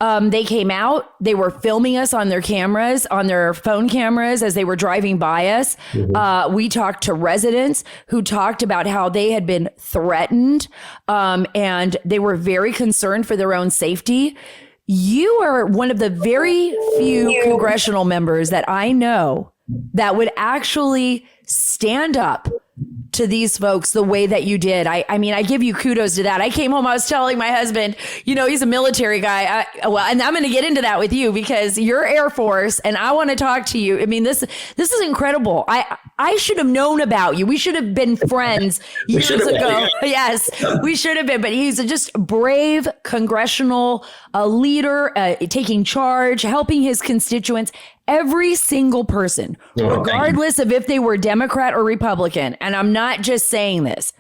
A: They came out, they were filming us on their cameras, on their phone cameras as they were driving by us. Mm-hmm. We talked to residents who talked about how they had been threatened, and they were very concerned for their own safety. You are one of the very few congressional members that I know that would actually stand up to these folks the way that you did. I mean, I give you kudos to that. I came home, I was telling my husband, you know, he's a military guy. And I'm going to get into that with you because you're Air Force and I want to talk to you. I mean, this is incredible. I should have known about you. We should have been friends years ago. Yes, we should have been. But he's just a brave congressional leader, taking charge, helping his constituents. Every single person, regardless of if they were Democrat or Republican, and I'm not just saying this,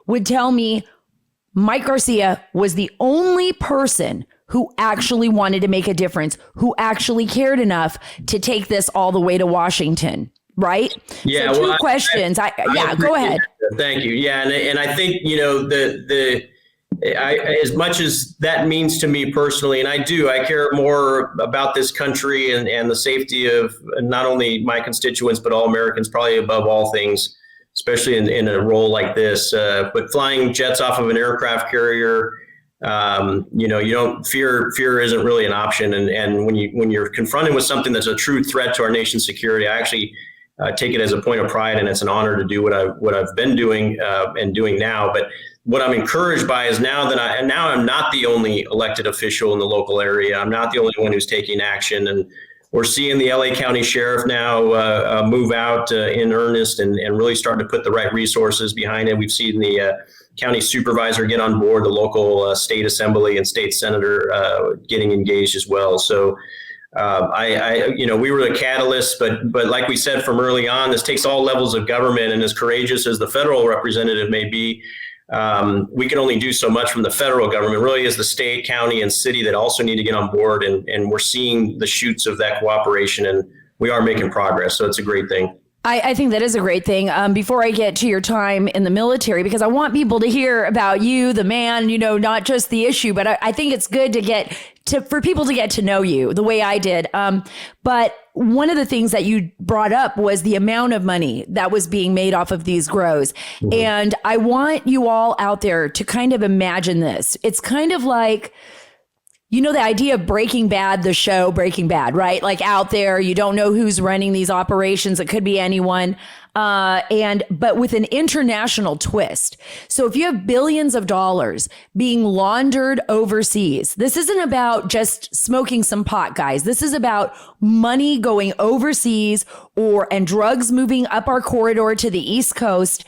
A: would tell me Mike Garcia was the only person who actually wanted to make a difference, who actually cared enough to take this all the way to Washington, right?
E: Yeah.
A: So two questions. Go ahead.
E: Thank you. Yeah. And I think, you know, as much as that means to me personally, and I care more about this country and the safety of not only my constituents, but all Americans, probably above all things, especially in a role like this. But flying jets off of an aircraft carrier, you know, you don't fear isn't really an option. And when you're confronted with something that's a true threat to our nation's security, I actually take it as a point of pride, and it's an honor to do what I've been doing and doing now. But what I'm encouraged by is now I'm not the only elected official in the local area. I'm not the only one who's taking action, and we're seeing the LA County Sheriff now move out in earnest and really starting to put the right resources behind it. We've seen the county supervisor get on board, the local state assembly and state senator getting engaged as well. So we were the catalyst, but like we said from early on, this takes all levels of government, and as courageous as the federal representative may be, we can only do so much from the federal government. Really is the state, county, and city that also need to get on board. And we're seeing the shoots of that cooperation, and we are making progress. So it's a great thing.
A: I think that is a great thing. Before I get to your time in the military, because I want people to hear about you, the man, you know, not just the issue, but I think it's good for people to get to know you the way I did. But one of the things that you brought up was the amount of money that was being made off of these grows. Mm-hmm. And I want you all out there to kind of imagine this. It's kind of like, you know, the idea of Breaking Bad, the show Breaking Bad, right? Like out there, you don't know who's running these operations. It could be anyone. But with an international twist. So if you have billions of dollars being laundered overseas, this isn't about just smoking some pot, guys. This is about money going overseas and drugs moving up our corridor to the East Coast,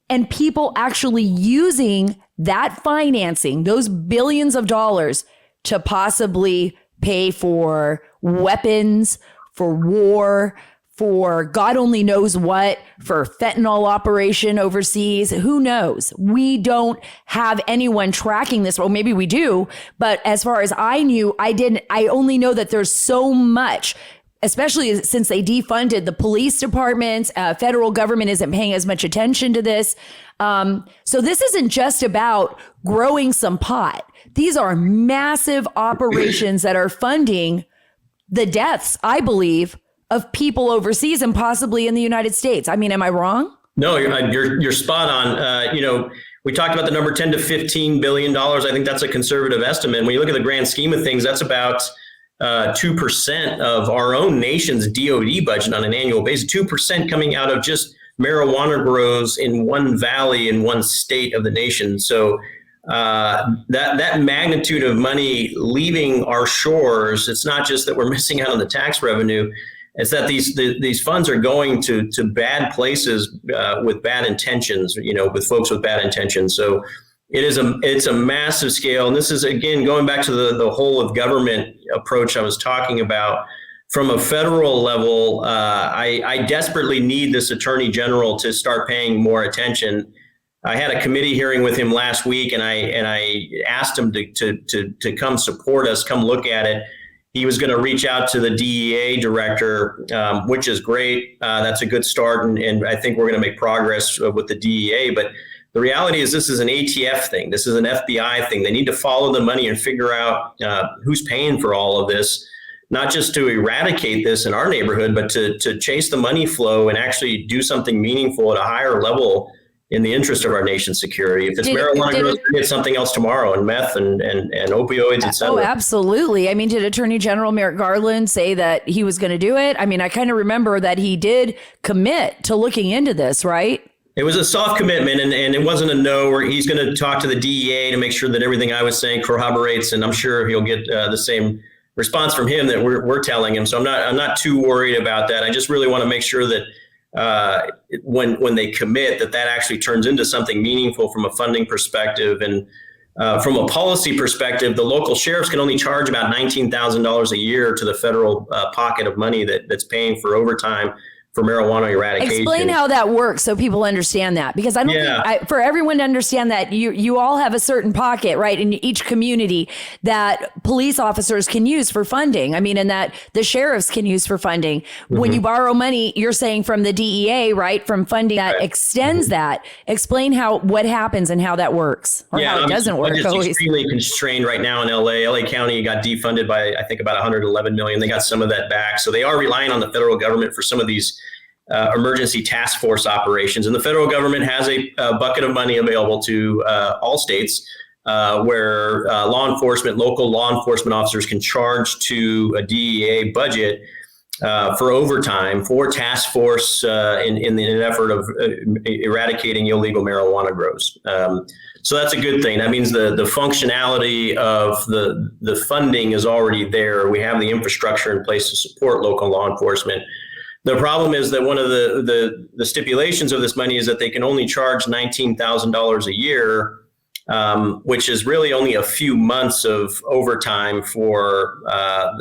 A: and people actually using that financing, those billions of dollars, to possibly pay for weapons, for war, for God only knows what, for fentanyl operation overseas. Who knows? We don't have anyone tracking this. Well, maybe we do, but as far as I knew, I only know that there's so much, especially since they defunded the police departments. Federal government isn't paying as much attention to this. So this isn't just about growing some pot. These are massive operations that are funding the deaths, I believe, of people overseas and possibly in the United States. I mean, am I wrong?
E: No, you're spot on. We talked about the number 10 to $15 billion. I think that's a conservative estimate. When you look at the grand scheme of things, that's about 2% of our own nation's DOD budget on an annual basis, 2% coming out of just marijuana grows in one valley in one state of the nation. So that magnitude of money leaving our shores, it's not just that we're missing out on the tax revenue. It's that these funds are going to bad places with bad intentions, with folks with bad intentions. So it's a massive scale. And this is, again, going back to the whole of government approach I was talking about. From a federal level, I desperately need this attorney general to start paying more attention. I had a committee hearing with him last week, and I asked him to come support us, come look at it. He was going to reach out to the DEA director, which is great. That's a good start, and I think we're going to make progress with the DEA. But the reality is this is an ATF thing. This is an FBI thing. They need to follow the money and figure out who's paying for all of this, not just to eradicate this in our neighborhood, but to chase the money flow and actually do something meaningful at a higher level in the interest of our nation's security. If it's marijuana growth, it's something else tomorrow, and meth and opioids, et cetera.
A: Oh, absolutely. I mean, did Attorney General Merrick Garland say that he was going to do it? I mean, I kind of remember that he did commit to looking into this, right?
E: It was a soft commitment, and it wasn't a no, where he's going to talk to the DEA to make sure that everything I was saying corroborates, and I'm sure he'll get the same response from him that we're telling him. So I'm not too worried about that. I just really want to make sure that when they commit, that actually turns into something meaningful from a funding perspective. And from a policy perspective, the local sheriffs can only charge about $19,000 a year to the federal pocket of money that's paying for overtime for marijuana eradication.
A: Explain how that works so people understand that, because I don't think for everyone to understand that you all have a certain pocket, right, in each community that police officers can use for funding. I mean, and that the sheriffs can use for funding. Mm-hmm. When you borrow money, you're saying from the DEA, right, from funding that extends that. Explain what happens and how that works, or how it doesn't work.
E: It's extremely constrained right now in LA. LA County got defunded by, I think, about $111 million. They got some of that back. So they are relying on the federal government for some of these emergency task force operations. And the federal government has a bucket of money available to all states where local law enforcement officers can charge to a DEA budget for overtime for task force in an effort of eradicating illegal marijuana grows. So that's a good thing. That means the functionality of the funding is already there. We have the infrastructure in place to support local law enforcement. The problem is that one of the stipulations of this money is that they can only charge $19,000 a year, which is really only a few months of overtime for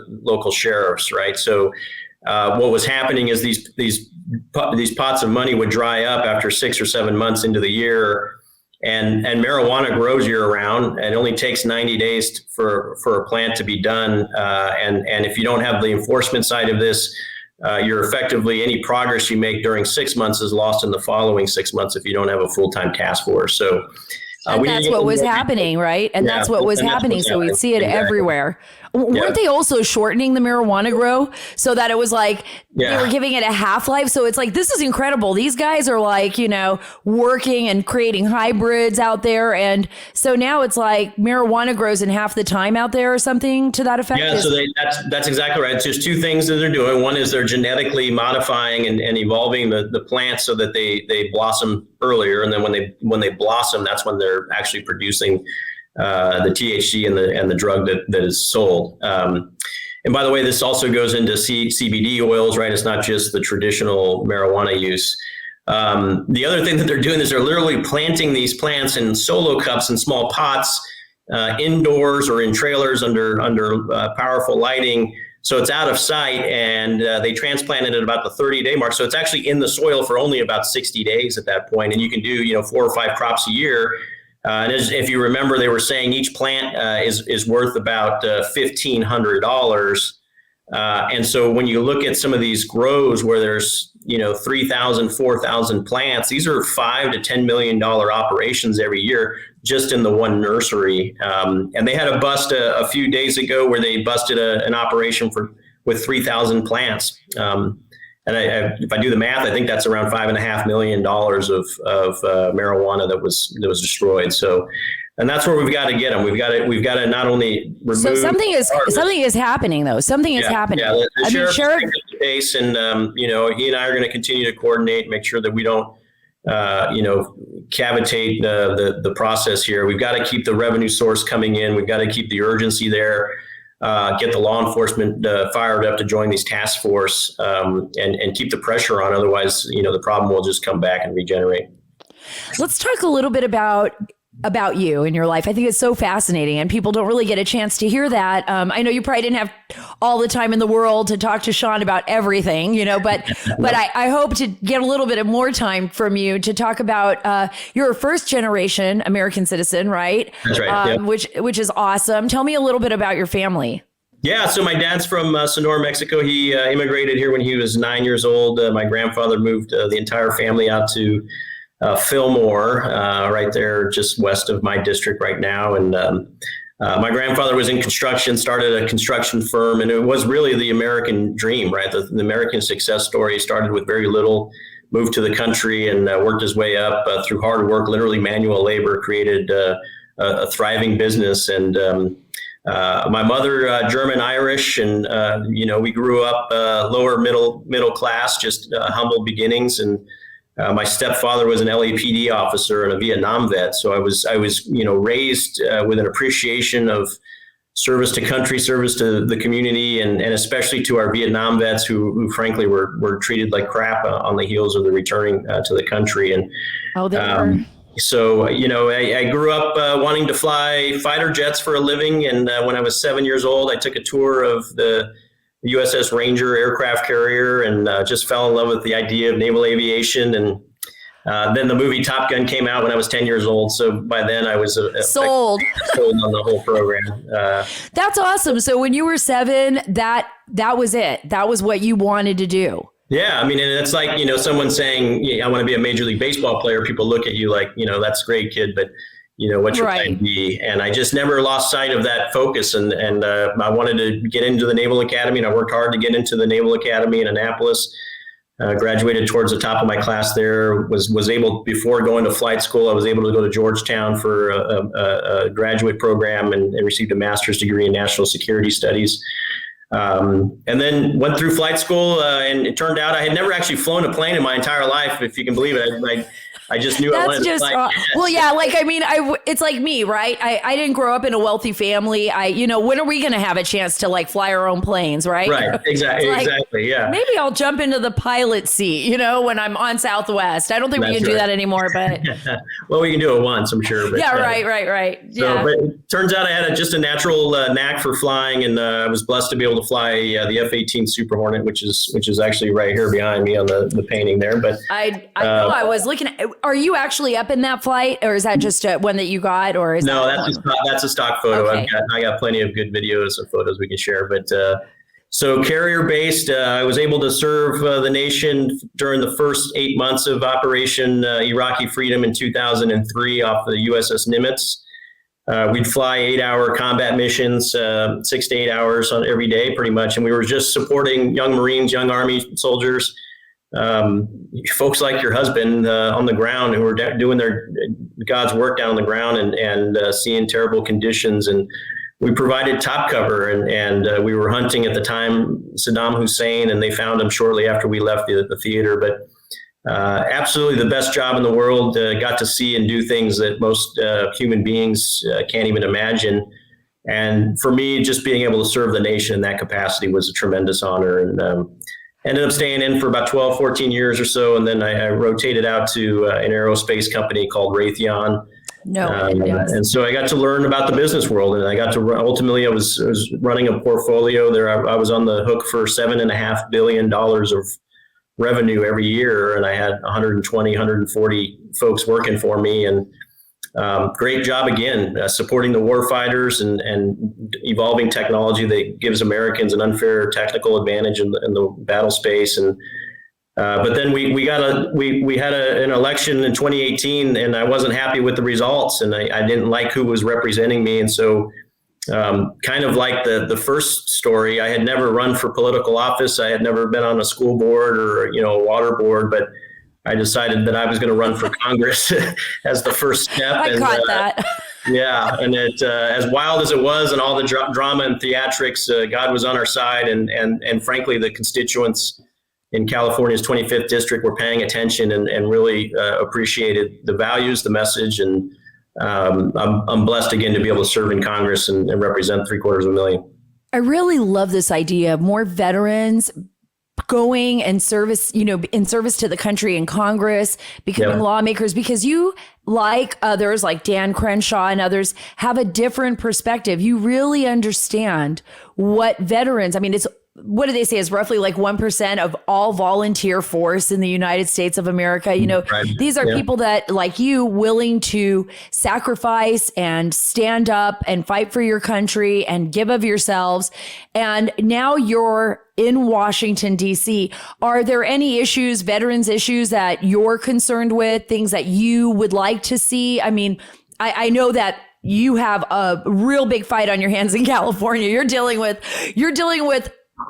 E: local sheriffs, right? So what was happening is these pots of money would dry up after 6 or 7 months into the year, and marijuana grows year round, and it only takes 90 days for a plant to be done. And if you don't have the enforcement side of this, you're effectively, any progress you make during 6 months is lost in the following 6 months if you don't have a full-time task force. So
A: that's what was happening, right? And that's what was happening. So we'd see it everywhere. Weren't they also shortening the marijuana grow so that it was like they were giving it a half-life? So it's like, this is incredible. These guys are like, working and creating hybrids out there. And so now it's like marijuana grows in half the time out there or something to that effect.
E: Yeah, so that's exactly right. There's two things that they're doing. One is they're genetically modifying and evolving the plants so that they blossom earlier. And then when they blossom, that's when they're actually producing the THC and the drug that is sold. And by the way, this also goes into CBD oils, right? It's not just the traditional marijuana use. The other thing that they're doing is they're literally planting these plants in solo cups and small pots indoors or in trailers under powerful lighting. So it's out of sight, and they transplant it at about the 30-day mark. So it's actually in the soil for only about 60 days at that point. And you can do 4 or 5 crops a year. And if you remember, they were saying each plant is worth about $1,500. And so when you look at some of these grows where there's 3,000, 4,000 plants, these are $5 to $10 million operations every year just in the one nursery. And they had a bust a few days ago where they busted an operation with 3,000 plants. And if I do the math, I think that's around $5.5 million of marijuana that was destroyed. So, and that's where we've got to get them. We've got to not only remove. So
A: something is happening though. Something is happening.
E: Yeah, the sheriff's taking the case, and he and I are going to continue to coordinate, make sure that we don't cavitate the process here. We've got to keep the revenue source coming in. We've got to keep the urgency there. Get the law enforcement fired up to join these task force and keep the pressure on. Otherwise, the problem will just come back and regenerate.
A: Let's talk a little bit about you and your life. I think it's so fascinating, and people don't really get a chance to hear that. I know you probably didn't have all the time in the world to talk to Sean about everything, but I hope to get a little bit of more time from you to talk about you're a first generation American citizen, right?
E: That's right.
A: Which is awesome. Tell me a little bit about your family.
E: Yeah, so my dad's from Sonora, Mexico. He immigrated here when he was 9 years old. My grandfather moved the entire family out to Fillmore, right there just west of my district right now. And my grandfather was in construction, started a construction firm, and it was really the American dream, right? The American success story started with very little moved to the country and worked his way up through hard work, literally manual labor, created a thriving business. And my mother, German Irish, and we grew up lower middle class, just humble beginnings. And my stepfather was an LAPD officer and a Vietnam vet, so I was raised with an appreciation of service to country, service to the community, and especially to our Vietnam vets who frankly were treated like crap on the heels of the returning to the country. And so, I grew up wanting to fly fighter jets for a living. And when I was 7 years old, I took a tour of the USS Ranger aircraft carrier and just fell in love with the idea of naval aviation. And then the movie Top Gun came out when I was 10 years old. So by then I was sold on the whole program.
A: That's awesome. So when you were 7, that was it. That was what you wanted to do.
E: Yeah. I mean, and it's like, someone saying, I want to be a Major League Baseball player. People look at you like, that's great, kid, but what's your plan B? And I just never lost sight of that focus. And I wanted to get into the Naval Academy, and I worked hard to get into the Naval Academy in Annapolis. Graduated towards the top of my class there, was able, before going to flight school, I was able to go to Georgetown for a graduate program and received a master's degree in national security studies. And then went through flight school, and it turned out I had never actually flown a plane in my entire life, if you can believe it. I just knew I wanted to fly.
A: Well, yeah, it's like me, right? I didn't grow up in a wealthy family. When are we going to have a chance to fly our own planes, right?
E: Right, exactly, yeah.
A: Maybe I'll jump into the pilot seat, when I'm on Southwest. I don't think we can do that anymore, but.
E: Well, we can do it once, I'm sure. But,
A: yeah, right.
E: So,
A: yeah.
E: But it turns out I had just a natural knack for flying, and I was blessed to be able to fly the F-18 Super Hornet, which is actually right here behind me on the painting there. But
A: I know I was looking at. Are you actually up in that flight, or is that just one that you got, or is
E: no? That's a stock photo.
A: Okay.
E: I got plenty of good videos and photos we can share. But so carrier based, I was able to serve the nation during the first 8 months of Operation Iraqi Freedom in 2003 off the USS Nimitz. We'd fly 8-hour combat missions, 6 to 8 hours on every day, pretty much, and we were just supporting young Marines, young Army soldiers. Folks like your husband on the ground who are doing their God's work down on the ground and seeing terrible conditions. And we provided top cover, and we were hunting at the time Saddam Hussein, and they found him shortly after we left the theater. But absolutely the best job in the world. Got to see and do things that most human beings can't even imagine. And for me, just being able to serve the nation in that capacity was a tremendous honor. And ended up staying in for about 12, 14 years or so. And then I rotated out to an aerospace company called Raytheon. And so I got to learn about the business world, and I got to ultimately I was running a portfolio there. I was on the hook for $7.5 billion of revenue every year. And I had 120, 140 folks working for me, and great job again, supporting the war fighters and evolving technology that gives Americans an unfair technical advantage in the battle space. And but then we had an election in 2018, and I wasn't happy with the results, and I didn't like who was representing me. And so kind of like the first story, I had never run for political office. I had never been on a school board or a water board, but I decided that I was going to run for Congress as the first step.
A: I caught that.
E: Yeah. And it, as wild as it was and all the drama and theatrics, God was on our side. And frankly, the constituents in California's 25th district were paying attention and really appreciated the values, the message. And I'm blessed again to be able to serve in Congress and represent 750,000.
A: I really love this idea of more veterans going and service, in service to the country in Congress, becoming lawmakers, because you, like others, like Dan Crenshaw and others, have a different perspective. You really understand what veterans, it's, what do they say, is roughly like 1% of all volunteer force in the United States of America.
E: Right.
A: These are people that, like you, willing to sacrifice and stand up and fight for your country and give of yourselves. And now you're in Washington, D.C. Are there any issues, veterans issues, that you're concerned with, things that you would like to see? I know that you have a real big fight on your hands in California. You're dealing with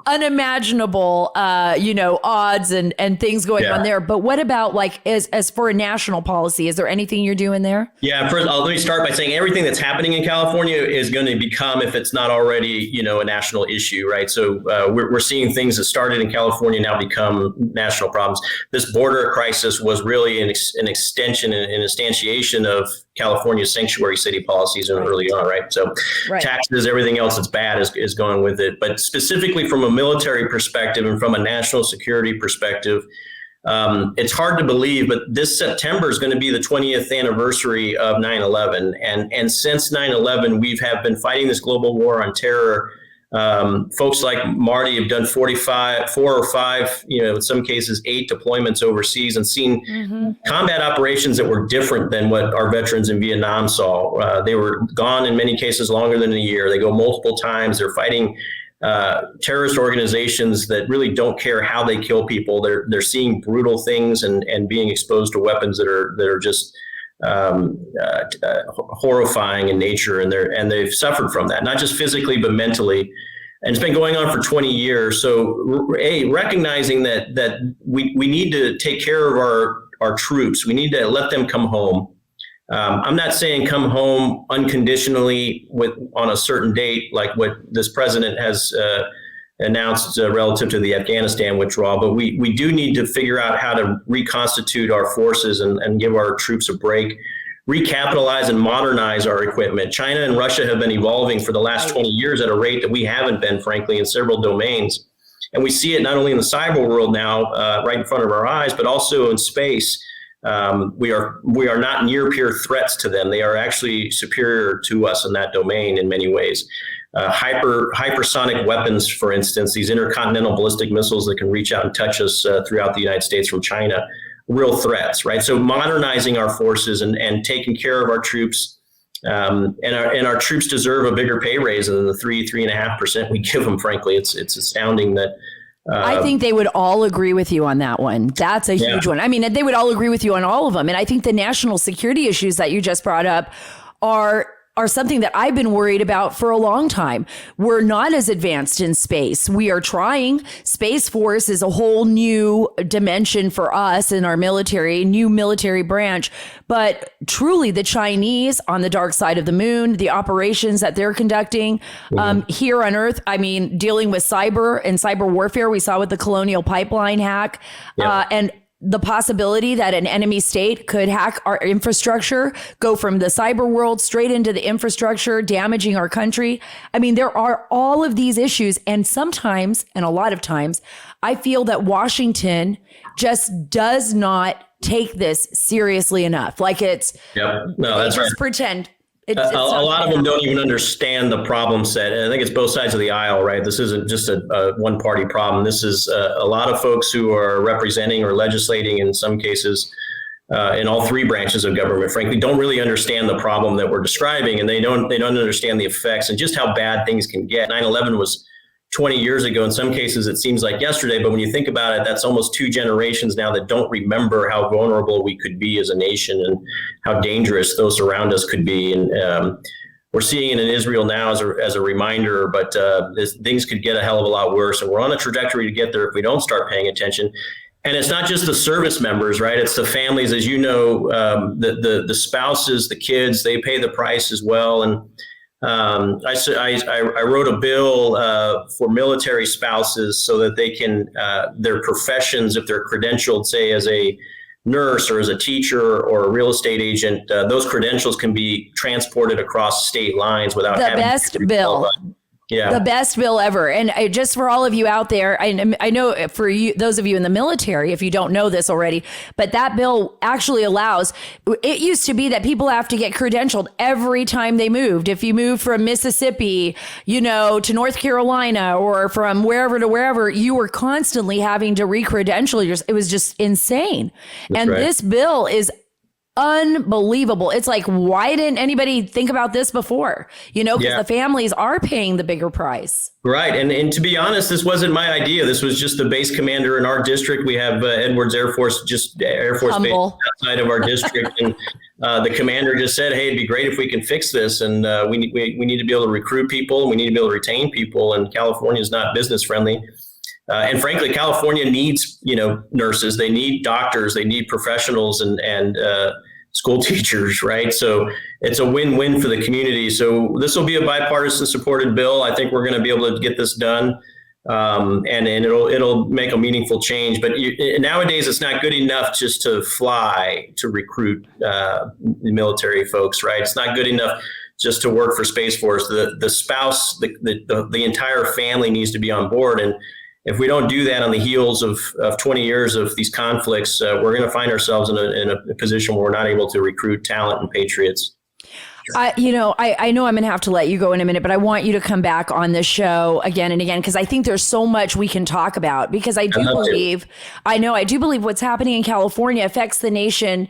A: unimaginable, odds and things going on there. But what about like as for a national policy? Is there anything you're doing there?
E: Yeah, first, let me start by saying everything that's happening in California is going to become, if it's not already, a national issue, right? So we're seeing things that started in California now become national problems. This border crisis was really an extension and an instantiation of California's sanctuary city policies early on, right? So taxes, everything else that's bad is going with it. But specifically from a military perspective and from a national security perspective, it's hard to believe, but this September is going to be the 20th anniversary of 9/11. And since 9/11, we have been fighting this global war on terror. Folks like Marty have done 4 or 5, in some cases 8 deployments overseas and seen combat operations that were different than what our veterans in Vietnam saw. They were gone in many cases longer than a year. They go multiple times. They're fighting terrorist organizations that really don't care how they kill people. They're seeing brutal things and being exposed to weapons that are just horrifying in nature, and they've suffered from that, not just physically but mentally. And it's been going on for 20 years. So, recognizing that we need to take care of our troops, we need to let them come home. I'm not saying come home unconditionally on a certain date, like what this president has announced relative to the Afghanistan withdrawal, but we do need to figure out how to reconstitute our forces and give our troops a break, recapitalize and modernize our equipment. China and Russia have been evolving for the last 20 years at a rate that we haven't been, frankly, in several domains. And we see it not only in the cyber world now, right in front of our eyes, but also in space. We are not near peer threats to them. They are actually superior to us in that domain in many ways. Hypersonic weapons, for instance, these intercontinental ballistic missiles that can reach out and touch us throughout the United States from China, real threats, right? So modernizing our forces and taking care of our troops, and our troops deserve a bigger pay raise than the 3.5% we give them. Frankly, it's astounding that.
A: I think they would all agree with you on that one. That's a huge one. I mean, they would all agree with you on all of them. And I think the national security issues that you just brought up are something that I've been worried about for a long time. We're not as advanced in space. We are trying. Space Force is a whole new dimension for us in our military, new military branch. But truly, the Chinese on the dark side of the moon, the operations that they're conducting here on Earth, I mean, dealing with cyber and cyber warfare, we saw with the Colonial Pipeline hack, and the possibility that an enemy state could hack our infrastructure, go from the cyber world straight into the infrastructure, damaging our country. I mean, there are all of these issues. And sometimes, and a lot of times, I feel that Washington just does not take this seriously enough. Like it's,
E: that's right.
A: Pretend.
E: A lot of them don't even understand the problem set. And I think it's both sides of the aisle, right? This isn't just a one party problem. This is a lot of folks who are representing or legislating in some cases in all 3 branches of government, frankly, don't really understand the problem that we're describing. And they don't understand the effects and just how bad things can get. 9/11 was 20 years ago. In some cases, it seems like yesterday, but when you think about it, that's almost 2 generations now that don't remember how vulnerable we could be as a nation and how dangerous those around us could be. And we're seeing it in Israel now as a reminder, but things could get a hell of a lot worse. And we're on a trajectory to get there if we don't start paying attention. And it's not just the service members, right? It's the families, as you know, the spouses, the kids, they pay the price as well. And I wrote a bill for military spouses so that they can, their professions, if they're credentialed, say, as a nurse or as a teacher or a real estate agent, those credentials can be transported across state lines without having
A: the best bill. The best bill ever. And just for all of you out there, I know for you, those of you in the military, if you don't know this already, but that bill actually allows, it used to be that people have to get credentialed every time they moved. If you moved from Mississippi, to North Carolina or from wherever to wherever, you were constantly having to re-credential yourself. It was just insane. That's right. This bill is unbelievable. It's like, why didn't anybody think about this before? Because the families are paying the bigger price.
E: Right. And to be honest, this wasn't my idea. This was just the base commander in our district. We have Edwards Air Force Base outside of our district. And The commander just said, hey, it'd be great if we can fix this. And we need to be able to recruit people. And we need to be able to retain people. And California is not business friendly. And frankly, California needs, nurses. They need doctors. They need professionals and school teachers, right? So it's a win-win for the community. So this will be a bipartisan supported bill. I think we're going to be able to get this done. And it'll make a meaningful change. But nowadays, it's not good enough just to fly to recruit military folks, right? It's not good enough just to work for Space Force. The spouse, the entire family needs to be on board. And if we don't do that on the heels of 20 years of these conflicts, we're going to find ourselves in a position where we're not able to recruit talent and patriots.
A: I know I'm going to have to let you go in a minute, but I want you to come back on the show again and again, because I think there's so much we can talk about, because I do believe what's happening in California affects the nation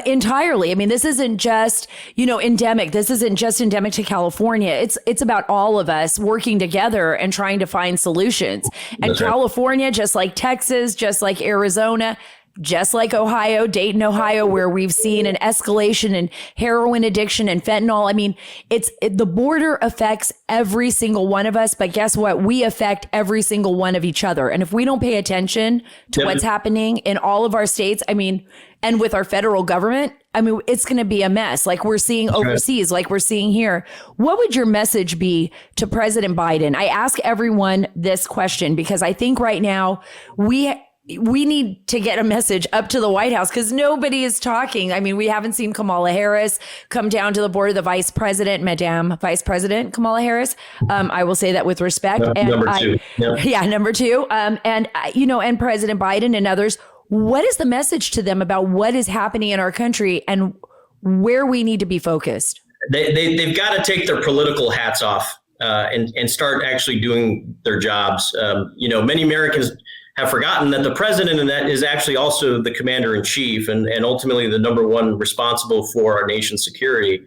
A: entirely. I mean, this isn't just, endemic. This isn't just endemic to California. It's about all of us working together and trying to find solutions. And California, just like Texas, just like Arizona, just like Ohio, Dayton, Ohio, where we've seen an escalation in heroin addiction and fentanyl. I mean, the border affects every single one of us, but guess what? We affect every single one of each other. And if we don't pay attention to what's happening in all of our states, and with our federal government, it's going to be a mess, like we're seeing overseas, like we're seeing here. What would your message be to President Biden? I ask everyone this question because I think right now we need to get a message up to the White House, because nobody is talking. We haven't seen Kamala Harris come down to the border, the Vice President, Madame Vice President Kamala Harris. I will say that with respect.
E: Number two.
A: Number two. And President Biden and others. What is the message to them about what is happening in our country and where we need to be focused?
E: They've got to take their political hats off and start actually doing their jobs. Many Americans have forgotten that the president and that is actually also the commander in chief and ultimately the number one responsible for our nation's security.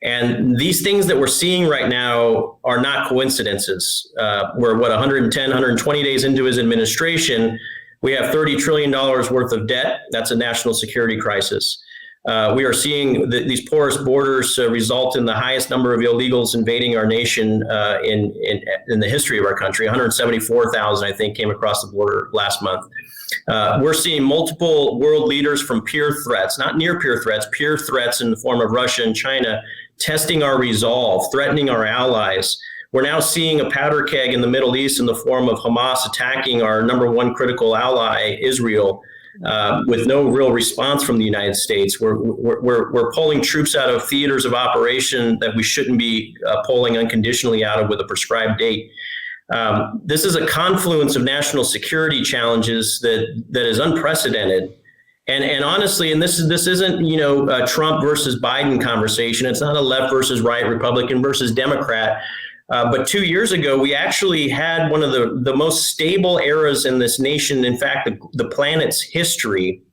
E: And these things that we're seeing right now are not coincidences. We're 110, 120 days into his administration. We have $30 trillion worth of debt. That's a national security crisis. We are seeing these porous borders result in the highest number of illegals invading our nation in the history of our country. 174,000, I think, came across the border last month. We're seeing multiple world leaders from peer threats, not near peer threats in the form of Russia and China, testing our resolve, threatening our allies. We're now seeing a powder keg in the Middle East in the form of Hamas attacking our number one critical ally, Israel. With no real response from the United States. We're pulling troops out of theaters of operation that we shouldn't be pulling unconditionally out of with a prescribed date. This is a confluence of national security challenges that is unprecedented. And honestly, and this isn't a Trump versus Biden conversation. It's not a left versus right, Republican versus Democrat. But 2 years ago, we actually had one of the most stable eras in this nation, in fact, the planet's history.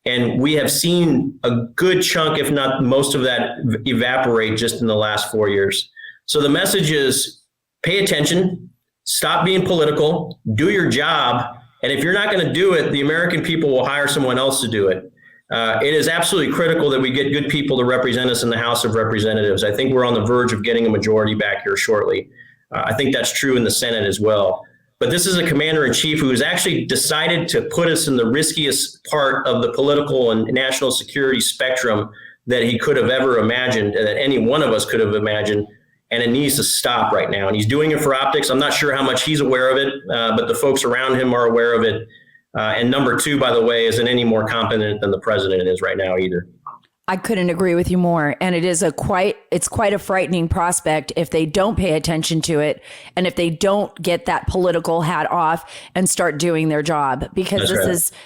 E: And we have seen a good chunk, if not most of that, evaporate just in the last 4 years. So the message is pay attention, stop being political, do your job. And if you're not going to do it, the American people will hire someone else to do it. It is absolutely critical that we get good people to represent us in the House of Representatives. I think we're on the verge of getting a majority back here shortly. I think that's true in the Senate as well. But this is a commander-in-chief who has actually decided to put us in the riskiest part of the political and national security spectrum that he could have ever imagined, that any one of us could have imagined. And it needs to stop right now. And he's doing it for optics. I'm not sure how much he's aware of it, but the folks around him are aware of it. And number two, by the way, isn't any more competent than the president is right now either.
A: I couldn't agree with you more. And it's quite a frightening prospect if they don't pay attention to it and if they don't get that political hat off and start doing their job, because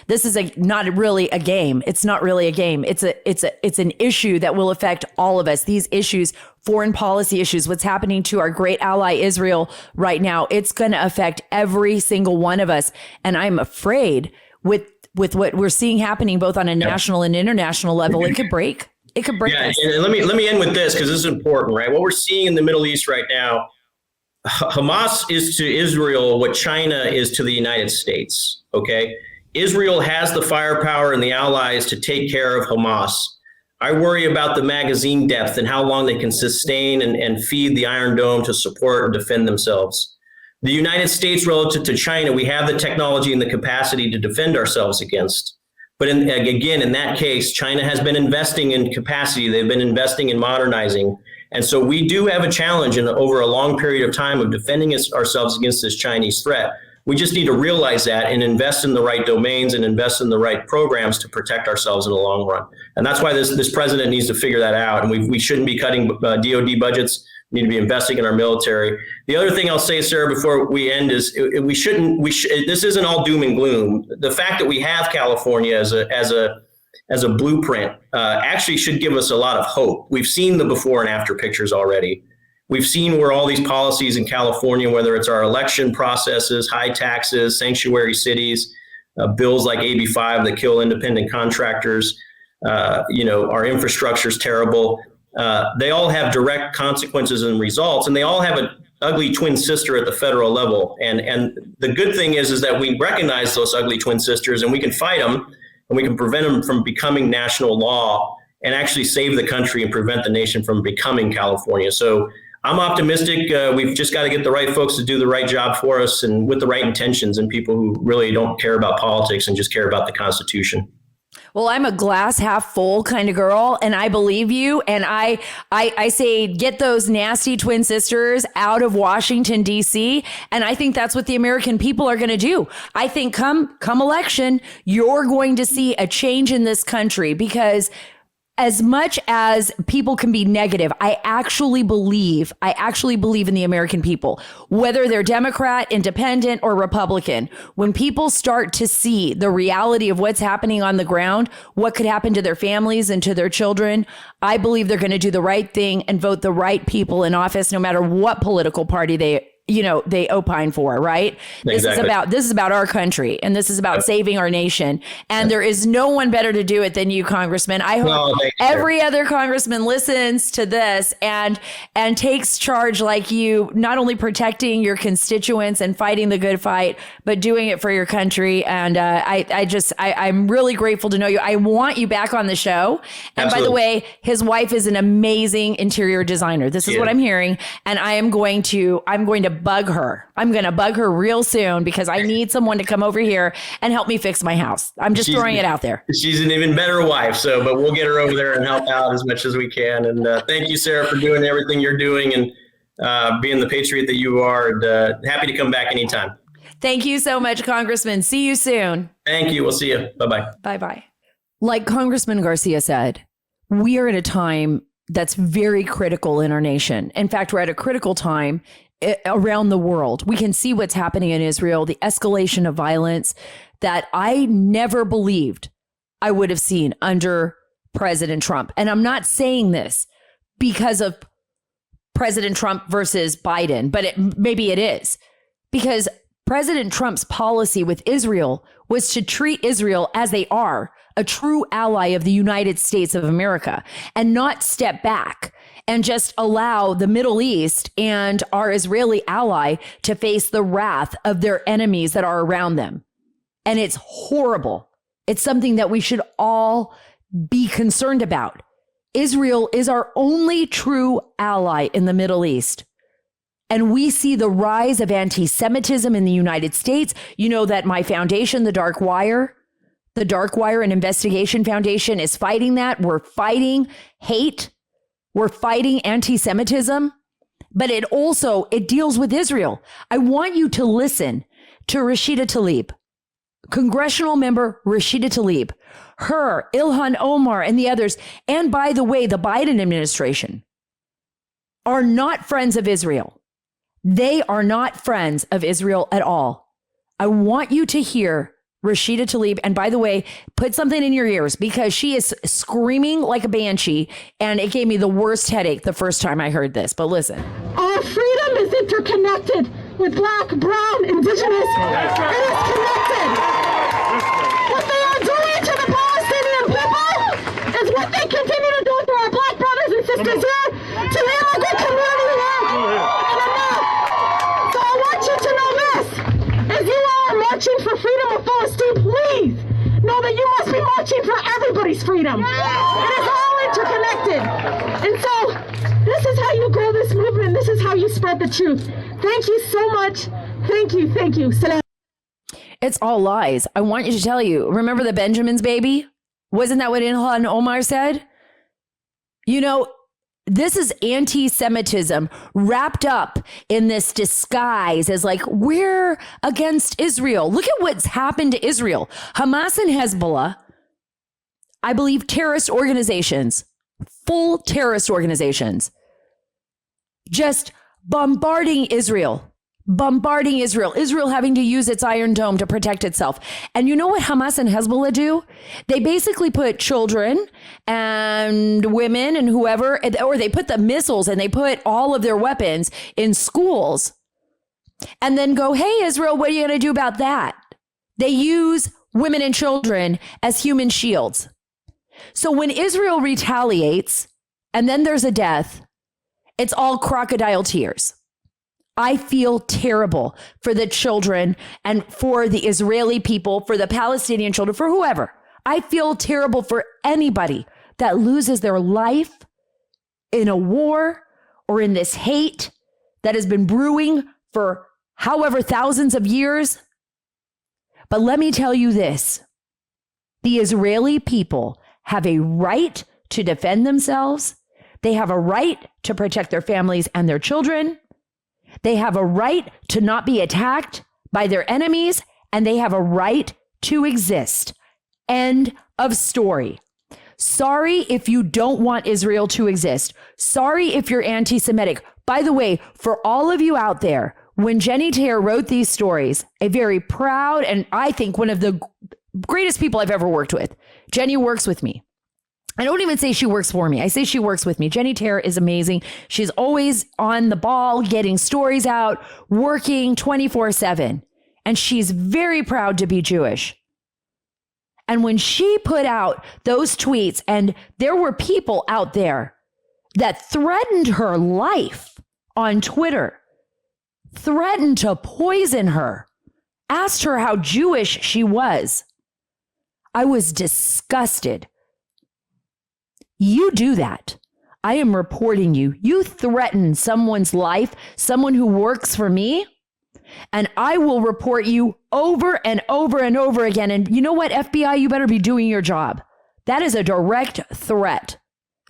A: this is not really a game. It's not really a game. It's an issue that will affect all of us. These issues, foreign policy issues, what's happening to our great ally Israel right now, it's going to affect every single one of us. And I'm afraid with what we're seeing happening both on a national and international level, it could break us.
E: And let me end with this, because this is important, right? What we're seeing in the Middle East right now, Hamas is to Israel what China is to the United States, okay? Israel has the firepower and the allies to take care of Hamas. I worry about the magazine depth and how long they can sustain and feed the Iron Dome to support and defend themselves. The United States, relative to China, we have the technology and the capacity to defend ourselves against. But again, in that case, China has been investing in capacity. They've been investing in modernizing. And so we do have a challenge over a long period of time of defending ourselves against this Chinese threat. We just need to realize that and invest in the right domains and invest in the right programs to protect ourselves in the long run. And that's why this president needs to figure that out. And we shouldn't be cutting DOD budgets. We need to be investing in our military. The other thing I'll say, Sarah, before we end is this isn't all doom and gloom. The fact that we have California as a blueprint actually should give us a lot of hope. We've seen the before and after pictures already. We've seen where all these policies in California, whether it's our election processes, high taxes, sanctuary cities, bills like AB 5 that kill independent contractors, our infrastructure is terrible. They all have direct consequences and results, and they all have an ugly twin sister at the federal level. And the good thing is that we recognize those ugly twin sisters, and we can fight them, and we can prevent them from becoming national law and actually save the country and prevent the nation from becoming California. So I'm optimistic. We've just got to get the right folks to do the right job for us and with the right intentions, and people who really don't care about politics and just care about the Constitution.
A: Well, I'm a glass half full kind of girl, and I believe you. And I say, get those nasty twin sisters out of Washington, D.C. And I think that's what the American people are going to do. I think come election, you're going to see a change in this country, because as much as people can be negative, I actually believe in the American people, whether they're Democrat, Independent, or Republican. When people start to see the reality of what's happening on the ground, what could happen to their families and to their children, I believe they're going to do the right thing and vote the right people in office, no matter what political party they opine for, right?
E: Exactly.
A: This is about our country, and this is about saving our nation. And there is no one better to do it than you, Congressman. I hope every other congressman listens to this and takes charge like you, not only protecting your constituents and fighting the good fight, but doing it for your country. And I'm really grateful to know you. I want you back on the show. And Absolutely. By the way, his wife is an amazing interior designer. This is what I'm hearing. And I'm going to bug her. I'm going to bug her real soon, because I need someone to come over here and help me fix my house. I'm just throwing it out there.
E: She's an even better wife. But we'll get her over there and help out as much as we can. And thank you, Sarah, for doing everything you're doing and being the patriot that you are. And happy to come back anytime.
A: Thank you so much, Congressman. See you soon.
E: Thank you. We'll see you. Bye-bye.
A: Bye-bye. Like Congressman Garcia said, we are at a time that's very critical in our nation. In fact, we're at a critical time around the world. We can see what's happening in Israel, the escalation of violence that I never believed I would have seen under President Trump. And I'm not saying this because of President Trump versus Biden, but maybe it is, because President Trump's policy with Israel was to treat Israel as they are, a true ally of the United States of America, and not step back and just allow the Middle East and our Israeli ally to face the wrath of their enemies that are around them. And it's horrible. It's something that we should all be concerned about. Israel is our only true ally in the Middle East. And we see the rise of anti-Semitism in the United States. You know that my foundation, the Dark Wire and Investigation Foundation, is fighting that. We're fighting hate. We're fighting anti-Semitism, but it deals with Israel. I want you to listen to Rashida Tlaib, congressional member Rashida Tlaib, her, Ilhan Omar, and the others. And by the way, the Biden administration are not friends of Israel. They are not friends of Israel at all. I want you to hear Rashida Tlaib. And by the way, put something in your ears, because she is screaming like a banshee, and it gave me the worst headache the first time I heard this. But listen.
H: Our freedom is interconnected with Black, brown, Indigenous. It is connected. What they are doing to the Palestinian people is what they continue to do to our Black brothers and sisters here, to the immigrant community here. And enough. So I want you to know this. As you are marching for freedom of Palestine, please know that you must be marching for everybody's freedom. It is all please spread the truth. Thank you so much. Thank you. Thank you. Salam.
A: It's all lies. I want you to tell you. Remember the Benjamins, baby? Wasn't that what Ilhan Omar said? You know, this is anti-Semitism wrapped up in this disguise as like, we're against Israel. Look at what's happened to Israel. Hamas and Hezbollah, I believe terrorist organizations, full terrorist organizations, just bombarding Israel. Israel having to use its Iron Dome to protect itself. And you know what Hamas and Hezbollah do? They basically put children and women and whoever, or they put the missiles and they put all of their weapons in schools and then go, hey, Israel, what are you going to do about that? They use women and children as human shields. So when Israel retaliates and then there's a death, it's all crocodile tears. I feel terrible for the children and for the Israeli people, for the Palestinian children, for whoever. I feel terrible for anybody that loses their life in a war or in this hate that has been brewing for however thousands of years. But let me tell you this. The Israeli people have a right to defend themselves. They have a right to protect their families and their children. They have a right to not be attacked by their enemies, and they have a right to exist. End of story. Sorry if you don't want Israel to exist. Sorry if you're anti-Semitic. By the way, for all of you out there, when Jenny Taylor wrote these stories, a very proud and I think one of the greatest people I've ever worked with, Jenny works with me. I don't even say she works for me. I say she works with me. Jenny Taylor is amazing. She's always on the ball, getting stories out, working 24/7. And she's very proud to be Jewish. And when she put out those tweets, and there were people out there that threatened her life on Twitter, threatened to poison her, asked her how Jewish she was, I was disgusted. You do that. I am reporting you. You threaten someone's life, someone who works for me, and I will report you over and over and over again. And you know what, FBI, you better be doing your job. That is a direct threat.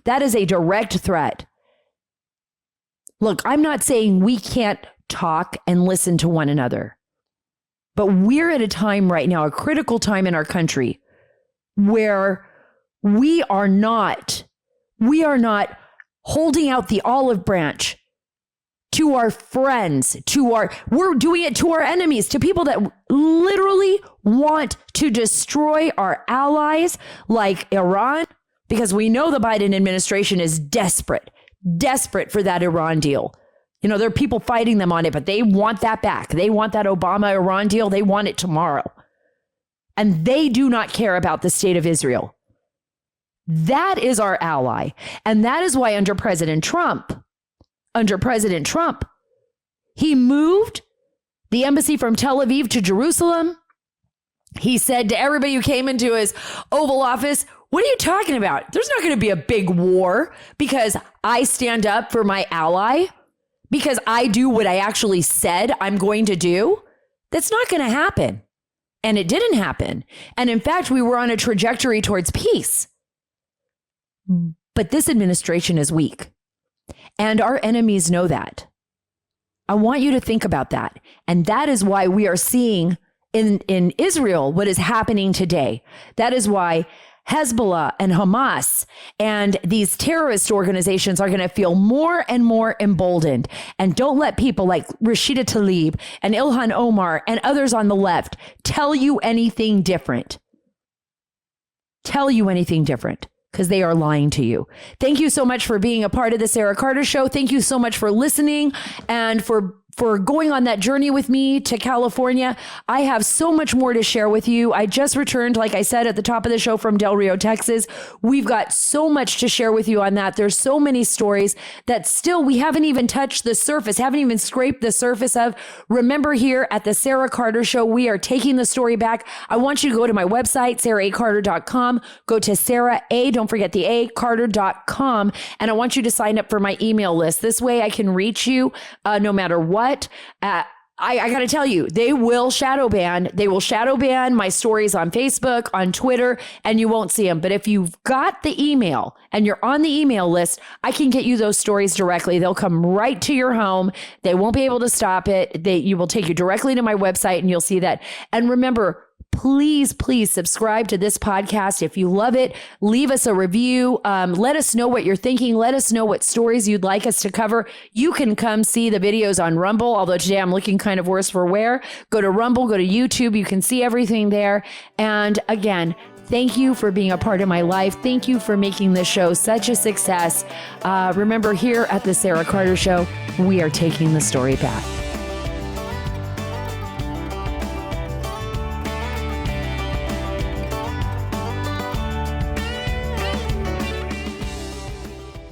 A: That is a direct threat. Look, I'm not saying we can't talk and listen to one another, but we're at a time right now, a critical time in our country, where we are not holding out the olive branch to our friends, we're doing it to our enemies, to people that literally want to destroy our allies like Iran, because we know the Biden administration is desperate for that Iran deal. You know, there are people fighting them on it, but they want that back. They want that Obama-Iran deal. They want it tomorrow. And they do not care about the state of Israel. That is our ally. And that is why under President Trump, he moved the embassy from Tel Aviv to Jerusalem. He said to everybody who came into his Oval Office, what are you talking about? There's not going to be a big war because I stand up for my ally, because I do what I actually said I'm going to do. That's not going to happen. And it didn't happen. And in fact, we were on a trajectory towards peace. But this administration is weak, and our enemies know that. I want you to think about that. And that is why we are seeing in Israel what is happening today. That is why Hezbollah and Hamas and these terrorist organizations are going to feel more and more emboldened. And don't let people like Rashida Tlaib and Ilhan Omar and others on the left tell you anything different. Because they are lying to you. Thank you so much for being a part of the Sarah Carter Show. Thank you so much for listening and for for going on that journey with me to California. I have so much more to share with you. I just returned, like I said at the top of the show, from Del Rio, Texas. We've got so much to share with you on that. There's so many stories that still we haven't even touched the surface, haven't even scraped the surface of. Remember, here at the Sara Carter Show, we are taking the story back. I want you to go to my website, saracarter.com. Go to Sara A, don't forget the A, Carter.com. And I want you to sign up for my email list. This way I can reach you no matter what. I got to tell you, they will shadow ban. They will shadow ban my stories on Facebook, on Twitter, and you won't see them. But if you've got the email and you're on the email list, I can get you those stories directly. They'll come right to your home. They won't be able to stop it. You will take you directly to my website and you'll see that. And remember, please subscribe to this podcast. If you love it, leave us a review. Let us know what you're thinking. Let us know what stories you'd like us to cover. You can come see the videos on Rumble, although today I'm looking kind of worse for wear. Go to Rumble, go to YouTube. You can see everything there. And again, thank you for being a part of my life. Thank you for making this show such a success. Remember, here at the Sara Carter Show, we are taking the story back.